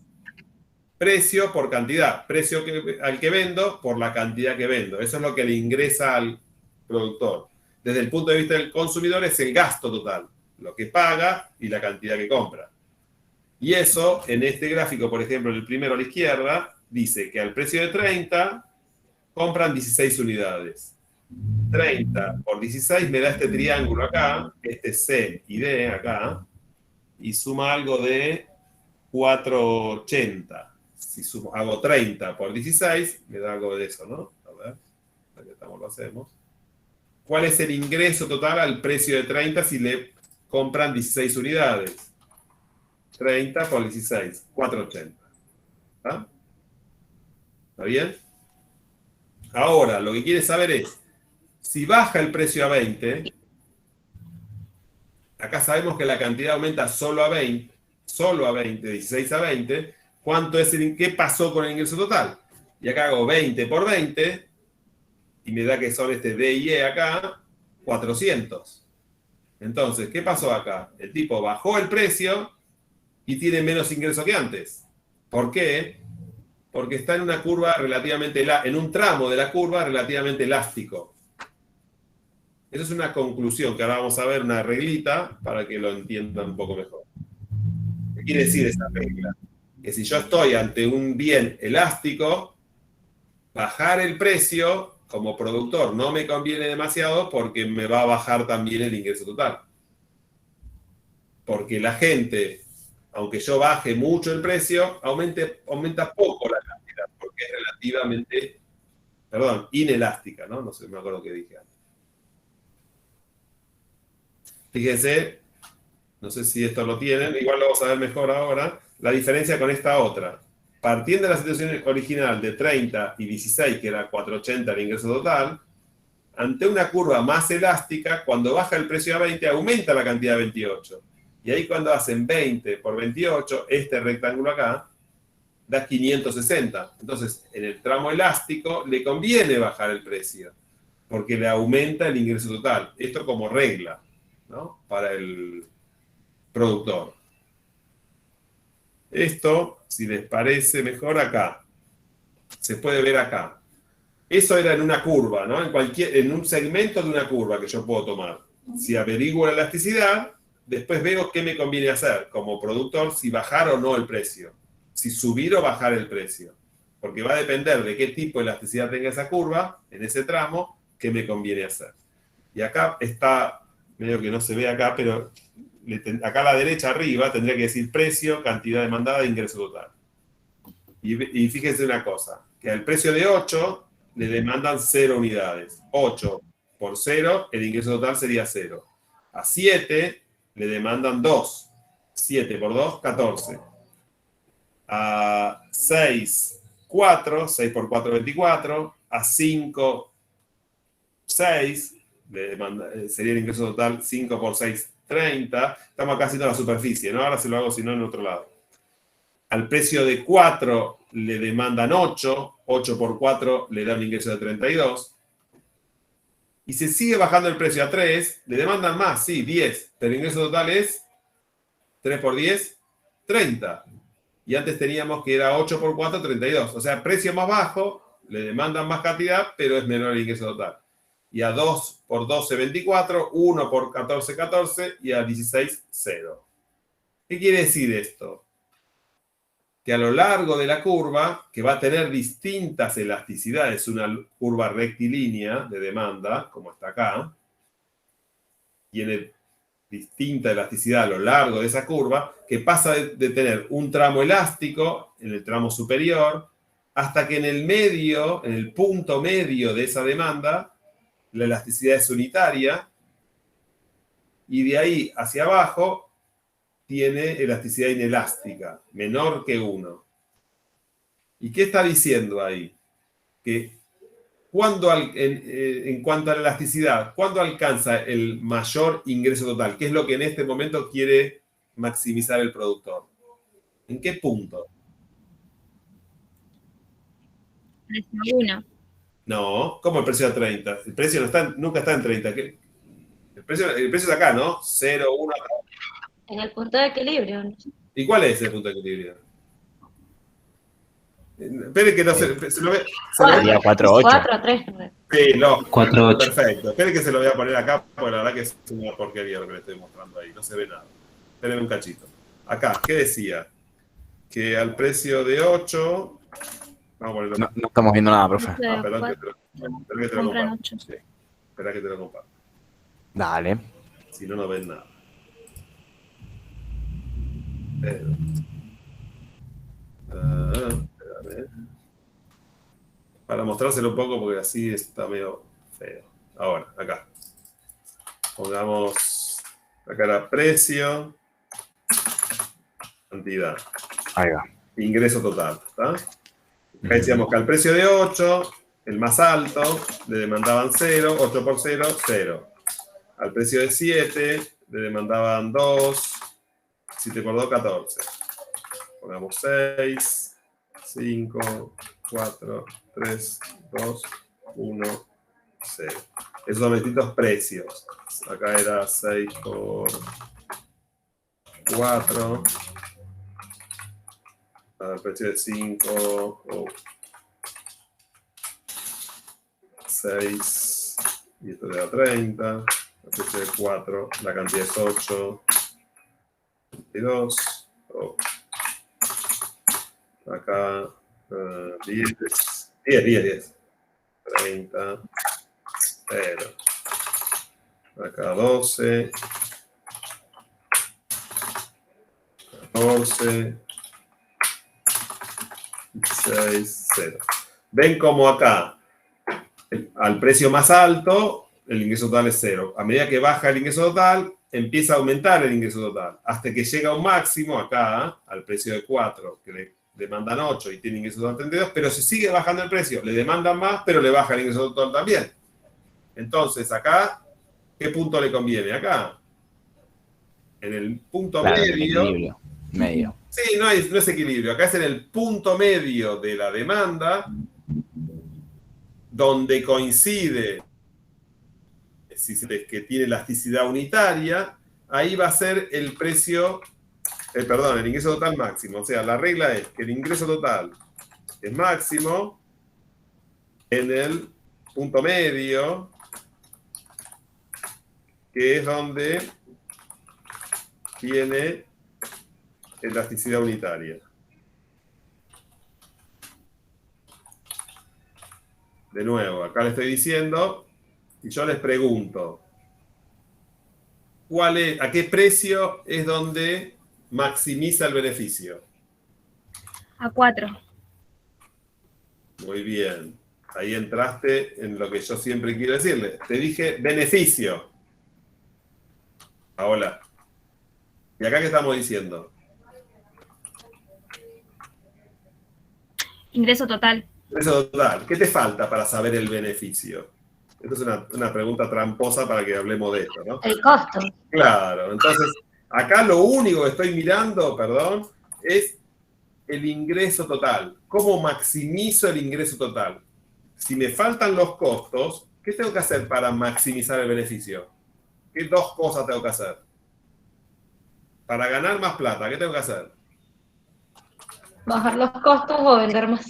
precio por cantidad, precio al que vendo por la cantidad que vendo. Eso es lo que le ingresa al productor. Desde el punto de vista del consumidor es el gasto total, lo que paga y la cantidad que compra. Y eso, en este gráfico, por ejemplo, en el primero a la izquierda, dice que al precio de 30 compran 16 unidades. 30 por 16 me da este triángulo acá, este C y D acá, y suma algo de 480. Si hago 30 por 16, me da algo de eso, ¿no? A ver, aquí estamos, lo hacemos. ¿Cuál es el ingreso total al precio de 30 si le compran 16 unidades? 30 por 16, 480. ¿Está? ¿Está bien? Ahora, lo que quiere saber es, si baja el precio a 20, acá sabemos que la cantidad aumenta solo a 20, 16 a 20, ¿cuánto es qué pasó con el ingreso total? Y acá hago 20 por 20, y me da que son D y E acá, 400. Entonces, ¿qué pasó acá? El tipo bajó el precio y tiene menos ingreso que antes. ¿Por qué? Porque está en una curva relativamente, en un tramo de la curva relativamente elástico. Esa es una conclusión que ahora vamos a ver, una reglita, para que lo entiendan un poco mejor. ¿Qué quiere decir esa regla? Que si yo estoy ante un bien elástico, bajar el precio como productor no me conviene demasiado porque me va a bajar también el ingreso total. Porque la gente, aunque yo baje mucho el precio, aumenta poco la cantidad, porque es relativamente, inelástica, ¿no? No sé, me acuerdo qué dije antes. Fíjense, no sé si esto lo tienen, igual lo vamos a ver mejor ahora, la diferencia con esta otra. Partiendo de la situación original de 30 y 16, que era 480 el ingreso total, ante una curva más elástica, cuando baja el precio a 20, aumenta la cantidad a 28. Y ahí cuando hacen 20 por 28, este rectángulo acá, da 560. Entonces, en el tramo elástico le conviene bajar el precio, porque le aumenta el ingreso total. Esto como regla, ¿no? Para el productor. Esto, si les parece mejor acá, se puede ver acá. Eso era en una curva, ¿no? En un segmento de una curva que yo puedo tomar. Si averiguo la elasticidad, después veo qué me conviene hacer como productor, si bajar o no el precio, si subir o bajar el precio, porque va a depender de qué tipo de elasticidad tenga esa curva, en ese tramo, qué me conviene hacer. Y acá está, medio que no se ve acá, pero acá a la derecha arriba tendría que decir precio, cantidad demandada, ingreso total. Y fíjense una cosa, que al precio de 8 le demandan 0 unidades. 8 por 0, el ingreso total sería 0. A 7 le demandan 2. 7 por 2, 14. A 6, 4. 6 por 4, 24. A 5, 6. Sería el ingreso total 5 por 6, 30. Estamos acá haciendo la superficie, ¿no? Ahora se lo hago, si no, en otro lado. Al precio de 4 le demandan 8. 8 por 4 le da un ingreso de 32. Y se sigue bajando el precio a 3, le demandan más, sí, 10. Pero el ingreso total es 3 por 10, 30. Y antes teníamos que era 8 por 4, 32. O sea, precio más bajo, le demandan más cantidad, pero es menor el ingreso total. Y a 2 por 12, 24, 1 por 14, 14, y a 16, 0. ¿Qué quiere decir esto? Que a lo largo de la curva, que va a tener distintas elasticidades, una curva rectilínea de demanda, como está acá, tiene distinta elasticidad a lo largo de esa curva, que pasa de tener un tramo elástico en el tramo superior, hasta que en el medio, en el punto medio de esa demanda, la elasticidad es unitaria, y de ahí hacia abajo tiene elasticidad inelástica, menor que 1. ¿Y qué está diciendo ahí? Que en cuanto a la elasticidad, ¿cuándo alcanza el mayor ingreso total? ¿Qué es lo que en este momento quiere maximizar el productor? ¿En qué punto? 1. No, ¿cómo el precio a 30? El precio nunca está en 30. El precio es acá, ¿no? 0, 1. En el punto de equilibrio. ¿Y cuál es el punto de equilibrio? Espere que no se lo ve. Sería 4-8. 4-3. Sí, no. 4-8. Perfecto. Espere que se lo voy a poner acá, porque la verdad que es una porquería lo que le estoy mostrando ahí. No se ve nada. Esperen un cachito. Acá, ¿qué decía? Que al precio de 8... Vamos a ponerlo. No estamos viendo nada, profe. Perdón, que te lo comparto. Sí. Espera que te lo comparto. Dale. Si no, no ven nada. Para mostrárselo un poco, porque así está medio feo. Ahora, acá. Pongamos acá era precio, cantidad. Ahí va. Ingreso total. ¿Está? Acá decíamos que al precio de 8, el más alto, le demandaban 0, 8 por 0, 0. Al precio de 7, le demandaban 2, 7 por 2, 14. Pongamos 6, 5, 4, 3, 2, 1, 0. Esos son distintos precios. Acá era 6 por 4. Al precio de 5, 6, y esto le da 30. Al precio de 4, la cantidad es 8, 22. Acá 10, 30, 0. Acá 12, 14, 16, 0. Ven como acá, al precio más alto, el ingreso total es 0. A medida que baja el ingreso total, empieza a aumentar el ingreso total, hasta que llega a un máximo acá, al precio de 4, que le demandan 8 y tiene ingreso total 32, pero si sigue bajando el precio, le demandan más, pero le baja el ingreso total también. Entonces, acá, ¿qué punto le conviene? Acá, en el punto medio. Sí, no es equilibrio. Acá es en el punto medio de la demanda, donde coincide, si es que tiene elasticidad unitaria, ahí va a ser el precio, el ingreso total máximo. O sea, la regla es que el ingreso total es máximo en el punto medio, que es donde tiene elasticidad unitaria. De nuevo, acá le estoy diciendo, y yo les pregunto, ¿a qué precio es donde maximiza el beneficio? A 4. Muy bien. Ahí entraste en lo que yo siempre quiero decirle. Te dije beneficio. Hola. ¿Y acá qué estamos diciendo? Ingreso total. Ingreso total. ¿Qué te falta para saber el beneficio? Esta es una pregunta tramposa para que hablemos de esto, ¿no? El costo. Claro. Entonces, acá lo único que estoy mirando, perdón, es el ingreso total. ¿Cómo maximizo el ingreso total? Si me faltan los costos, ¿qué tengo que hacer para maximizar el beneficio? ¿Qué dos cosas tengo que hacer? Para ganar más plata, ¿qué tengo que hacer? Bajar los costos o vender más.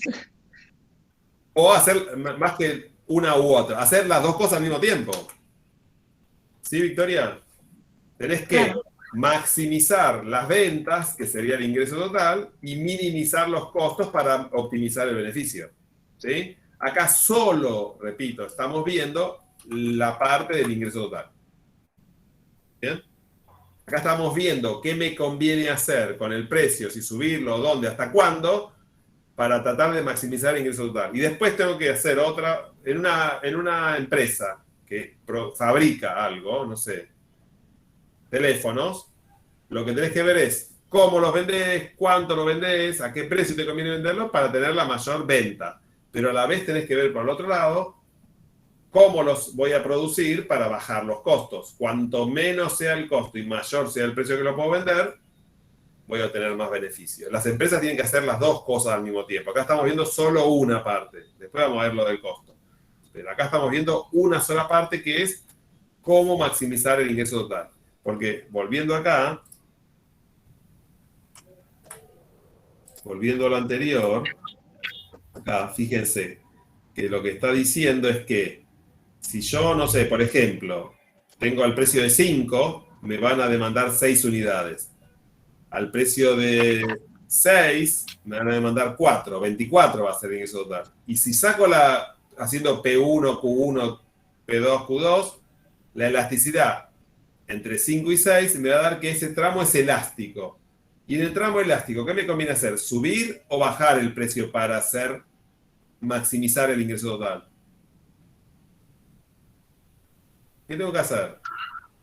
O hacer más que una u otra, hacer las dos cosas al mismo tiempo. ¿Sí, Victoria? Tenés que maximizar las ventas, que sería el ingreso total, y minimizar los costos para optimizar el beneficio. ¿Sí? Acá solo, repito, estamos viendo la parte del ingreso total. ¿Bien? Acá estamos viendo qué me conviene hacer con el precio, si subirlo, dónde, hasta cuándo, para tratar de maximizar el ingreso total. Y después tengo que hacer otra, en una empresa que fabrica algo, no sé, teléfonos, lo que tenés que ver es cómo los vendés, cuánto los vendés, a qué precio te conviene venderlos para tener la mayor venta. Pero a la vez tenés que ver por el otro lado cómo los voy a producir para bajar los costos. Cuanto menos sea el costo y mayor sea el precio que lo puedo vender, voy a obtener más beneficios. Las empresas tienen que hacer las dos cosas al mismo tiempo. Acá estamos viendo solo una parte. Después vamos a ver lo del costo. Pero acá estamos viendo una sola parte que es cómo maximizar el ingreso total. Porque volviendo acá, volviendo a lo anterior, acá fíjense que lo que está diciendo es que si yo, no sé, por ejemplo, tengo al precio de 5, me van a demandar 6 unidades. Al precio de 6, me van a demandar 4. 24 va a ser el ingreso total. Y si saco haciendo P1, Q1, P2, Q2, la elasticidad entre 5 y 6 me va a dar que ese tramo es elástico. Y en el tramo elástico, ¿qué me conviene hacer? ¿Subir o bajar el precio para maximizar el ingreso total? ¿Qué tengo que hacer?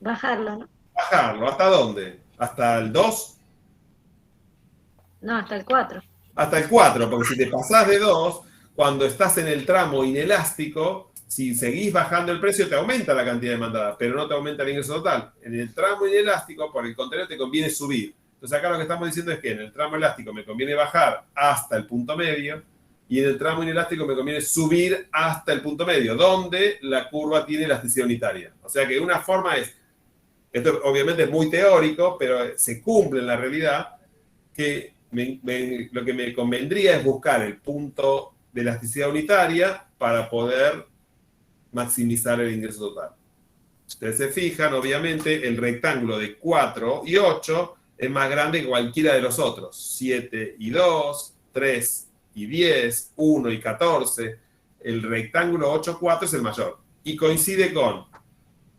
Bajarlo, ¿no? Bajarlo. ¿Hasta dónde? ¿Hasta el 2? No, hasta el 4. Hasta el 4, porque si te pasás de 2, cuando estás en el tramo inelástico, si seguís bajando el precio, te aumenta la cantidad demandada, pero no te aumenta el ingreso total. En el tramo inelástico, por el contrario, te conviene subir. Entonces acá lo que estamos diciendo es que en el tramo elástico me conviene bajar hasta el punto medio, y en el tramo inelástico me conviene subir hasta el punto medio, donde la curva tiene elasticidad unitaria. O sea que una forma es, esto obviamente es muy teórico, pero se cumple en la realidad, que lo que me convendría es buscar el punto de elasticidad unitaria para poder maximizar el ingreso total. Ustedes se fijan, obviamente, el rectángulo de 4 y 8 es más grande que cualquiera de los otros. 7 y 2, 3 y 10, 1 y 14. El rectángulo 8, 4 es el mayor. Y coincide con,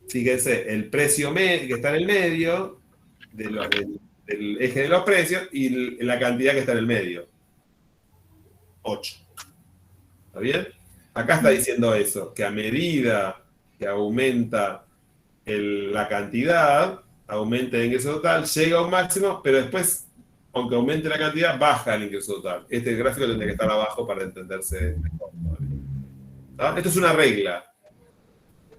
fíjense, el precio que está en el medio del eje de los precios y la cantidad que está en el medio. 8. ¿Está bien? Acá está diciendo eso, que a medida que aumenta la cantidad, aumenta el ingreso total, llega a un máximo, pero después, aunque aumente la cantidad, baja el ingreso total. Este gráfico tendría que estar abajo para entenderse mejor. ¿Está? Esto es una regla.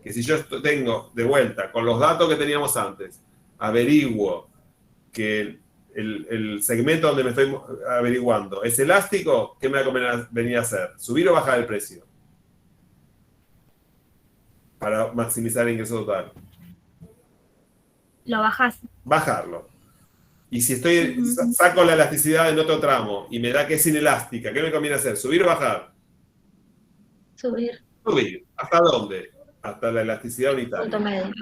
Que si yo tengo, de vuelta, con los datos que teníamos antes, averiguo que el segmento donde me estoy averiguando es elástico, ¿qué me va a venir a hacer? ¿Subir o bajar el precio? Para maximizar el ingreso total. Lo bajás. Bajarlo. Y si saco la elasticidad en otro tramo y me da que es inelástica, ¿qué me conviene hacer? ¿Subir o bajar? Subir. Subir. ¿Hasta dónde? Hasta la elasticidad unitaria. Punto medio.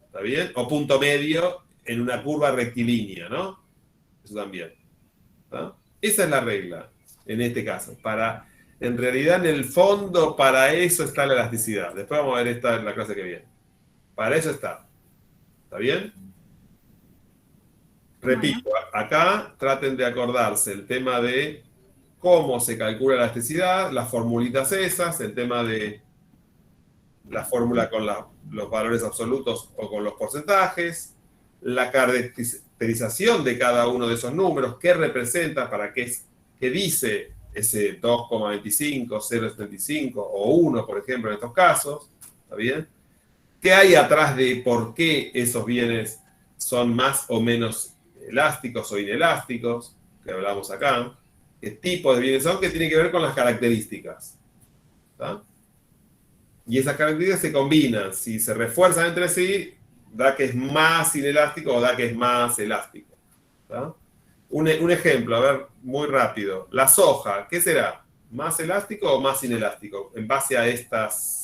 ¿Está bien? O punto medio en una curva rectilínea, ¿no? Eso también. ¿No? Esa es la regla, en este caso. En realidad, en el fondo, para eso está la elasticidad. Después vamos a ver esta en la clase que viene. Para eso está. ¿Está bien? Repito, acá traten de acordarse el tema de cómo se calcula la elasticidad, las formulitas esas, el tema de la fórmula con los valores absolutos o con los porcentajes, la caracterización de cada uno de esos números, qué representa, para qué dice ese 2,25, 0,75 o 1, por ejemplo, en estos casos, ¿está bien? ¿Qué hay atrás de por qué esos bienes son más o menos elásticos o inelásticos, que hablamos acá? ¿Qué tipo de bienes son? Que tiene que ver con las características. ¿Está? Y esas características se combinan. Si se refuerzan entre sí, da que es más inelástico o da que es más elástico. ¿Está? Un ejemplo, a ver, muy rápido. La soja, ¿qué será? ¿Más elástico o más inelástico? En base a estas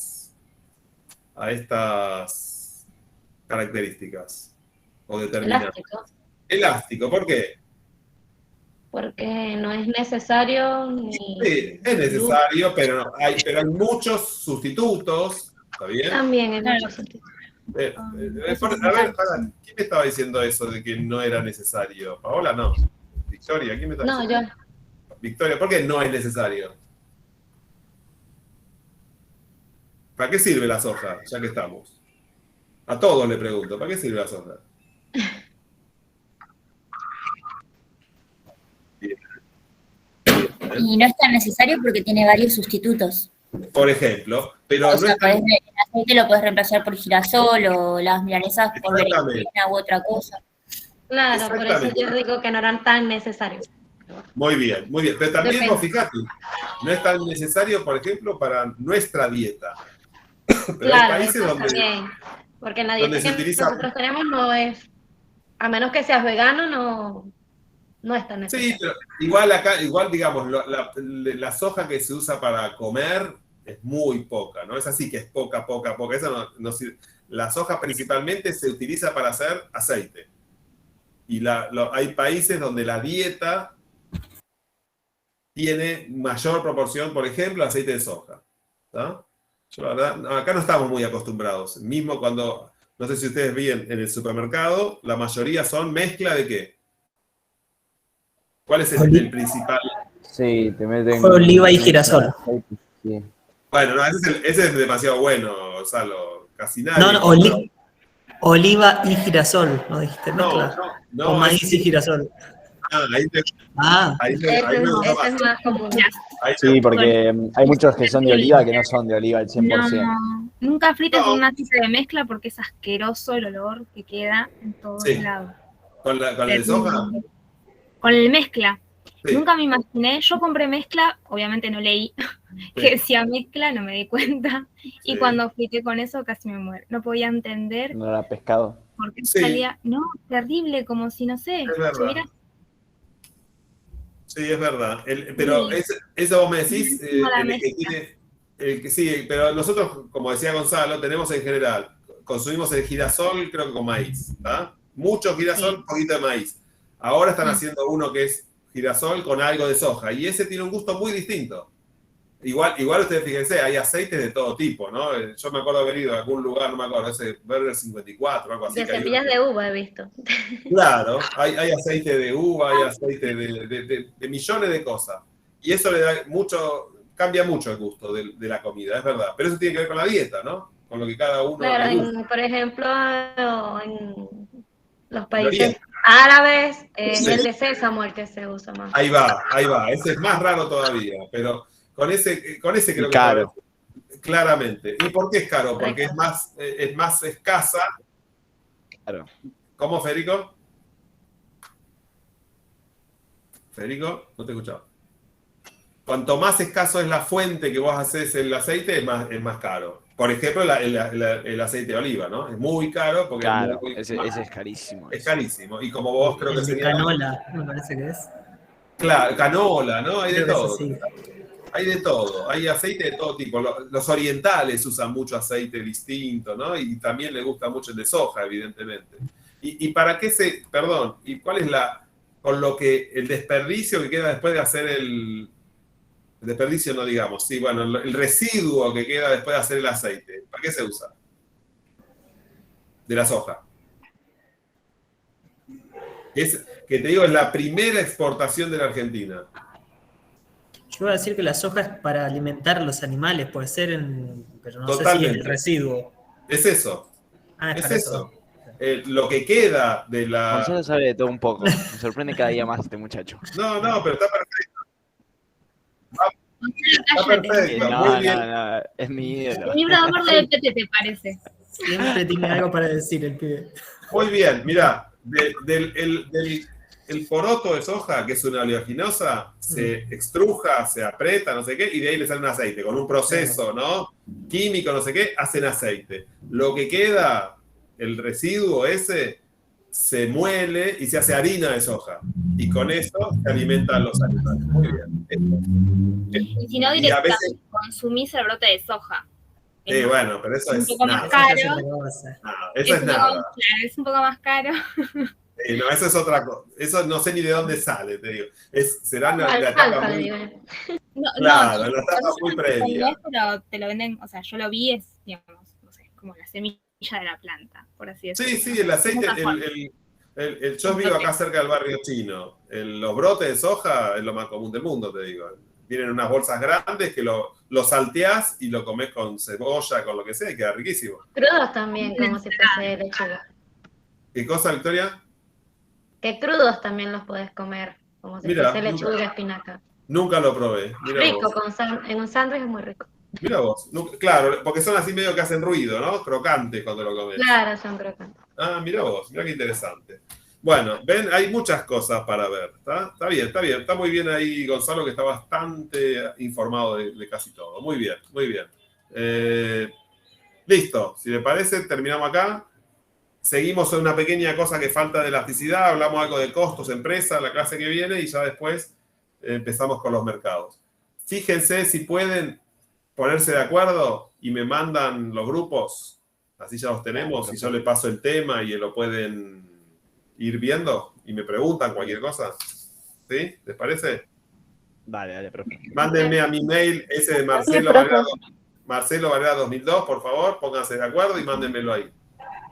características o determinadas. Elástico, ¿por qué? Porque no es necesario ni... Sí, es necesario, pero hay muchos sustitutos, ¿está bien? También hay muchos sustitutos. A ver, ¿quién me estaba diciendo eso de que no era necesario? Paola, no. Victoria, ¿quién me estaba diciendo? No, yo. Victoria, ¿por qué no es necesario? ¿Para qué sirve la soja, ya que estamos? A todos le pregunto, ¿para qué sirve la soja? Y no es tan necesario porque tiene varios sustitutos. Por ejemplo, pero o sea, el aceite lo puedes reemplazar por girasol o las milanesas por berenjena u otra cosa. Claro, por eso yo digo que no eran tan necesarios. Muy bien, muy bien. Pero también, fíjate, no es tan necesario, por ejemplo, para nuestra dieta. Pero claro, hay países donde... También, porque en la dieta que utiliza... nosotros tenemos no es... A menos que seas vegano, no es tan necesario. Sí, pero igual acá, digamos, la soja que se usa para comer es muy poca, ¿no? Es así que es poca. Esa no sirve. La soja principalmente se utiliza para hacer aceite. Y hay países donde la dieta tiene mayor proporción, por ejemplo, aceite de soja. ¿No? Yo, la verdad, acá no estamos muy acostumbrados. Mismo cuando, no sé si ustedes ven en el supermercado, la mayoría son mezcla de ¿qué? ¿Cuál es el principal? Sí, te meten... Oliva y girasol. Sí. Bueno, no, ese es demasiado bueno, Gonzalo. Casi nadie. No, oliva y girasol, ¿no dijiste? No, o maíz y girasol. Ese es más común. Sí, porque hay muchos que son de oliva que no son de oliva al 100%. No, nunca frites un aceite de mezcla porque es asqueroso el olor que queda en todos lados. ¿Con la de soja? Con el mezcla. Sí. Nunca me imaginé, yo compré mezcla, obviamente no leí que decía mezcla, no me di cuenta, y cuando frité con eso casi me muero. No podía entender. No era pescado. Porque salía, terrible, como si, no sé, es verdad. Sí, es verdad. Pero eso vos me decís, sí, pero nosotros, como decía Gonzalo, tenemos en general, consumimos el girasol, creo que con maíz, ¿tá? Mucho girasol, poquito de maíz. Ahora están haciendo uno que es girasol con algo de soja, y ese tiene un gusto muy distinto. Igual ustedes fíjense, hay aceites de todo tipo, ¿no? Yo me acuerdo de haber ido a algún lugar, no me acuerdo, ese Burger 54, algo así. De semillas de uva he visto. Claro, hay aceite de uva, hay aceite de millones de cosas. Y eso le da cambia mucho el gusto de la comida, es verdad. Pero eso tiene que ver con la dieta, ¿no? Con lo que cada uno... Claro, por ejemplo, en los países árabes, el de sésamo el que se usa más. Ahí va, ese es más raro todavía, pero con ese creo que caro. Claramente. ¿Y por qué es caro? Porque es más escasa. Claro. ¿Cómo, Federico? Federico, no te he escuchado. Cuanto más escaso es la fuente que vos haces el aceite, es más caro. Por ejemplo, el aceite de oliva, ¿no? Es muy caro porque ese es carísimo. Es carísimo. Y como vos creo que sería... Canola, me parece que es. Claro, canola, ¿no? Hay de todo. Sí. Hay de todo. Hay aceite de todo tipo. Los orientales usan mucho aceite distinto, ¿no? Y también les gusta mucho el de soja, evidentemente. ¿Y para qué perdón, y cuál es con lo que el desperdicio que queda después de hacer el desperdicio no digamos, sí, bueno, el residuo que queda después de hacer el aceite, ¿para qué se usa? De la soja. Que te digo, es la primera exportación de la Argentina. Yo iba a decir que la soja es para alimentar a los animales, puede ser, pero no Totalmente. sé si el residuo. Es eso. Es eso. Lo que queda de la... Gonzalo sabe de todo un poco. Me sorprende cada día más este muchacho. No, pero está perfecto. Está perfecto, muy bien. No, es mi ídolo. El libro de amor del Pete, ¿te parece? Siempre tiene algo para decir el pibe. Muy bien, mirá, el poroto de soja, que es una oleaginosa, se extruja, se aprieta, no sé qué, y de ahí le sale un aceite. Con un proceso, ¿no? Químico, no sé qué, hacen aceite. Lo que queda, el residuo ese, se muele y se hace harina de soja. Y con eso se alimentan los animales. Muy bien. Y si no, directamente consumís el brote de soja. Sí, bueno, pero eso es un poco más caro. Eso es nada. Claro, es un poco más caro. No, eso es otra cosa. Eso no sé ni de dónde sale, te digo. Será la etapa muy... Claro, la etapa muy previa. Pero te lo venden, o sea, yo lo vi, es, digamos, no sé, como la semilla de la planta, por así decirlo. Sí, el aceite, yo vivo acá cerca del barrio chino. Los brotes de soja es lo más común del mundo, te digo. Vienen unas bolsas grandes que lo salteás y lo comés con cebolla, con lo que sea, y queda riquísimo. Crudos también, como si fuese lechuga. ¿Qué cosa, Victoria? Que crudos también los podés comer, como si fuese lechuga y espinaca. Nunca lo probé. Mirá rico, vos. en un sándwich es muy rico. Mira vos. Claro, porque son así medio que hacen ruido, ¿no? Crocantes cuando lo comes. Claro, son crocantes. Ah, mira vos, mira qué interesante. Bueno, ven, hay muchas cosas para ver. Está bien. Está muy bien ahí, Gonzalo, que está bastante informado de casi todo. Muy bien. Listo, si le parece, terminamos acá. Seguimos en una pequeña cosa que falta de elasticidad. Hablamos algo de costos, empresa, la clase que viene, y ya después empezamos con los mercados. Fíjense si pueden ponerse de acuerdo y me mandan los grupos. Así ya los tenemos y yo le paso el tema y lo pueden ir viendo y me preguntan cualquier cosa. ¿Sí? ¿Les parece? Dale, profe. Mándenme a mi mail ese de Marcelo Varela 2002, por favor, pónganse de acuerdo y mándenmelo ahí.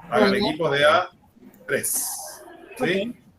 Hagan equipos de A3. ¿Sí?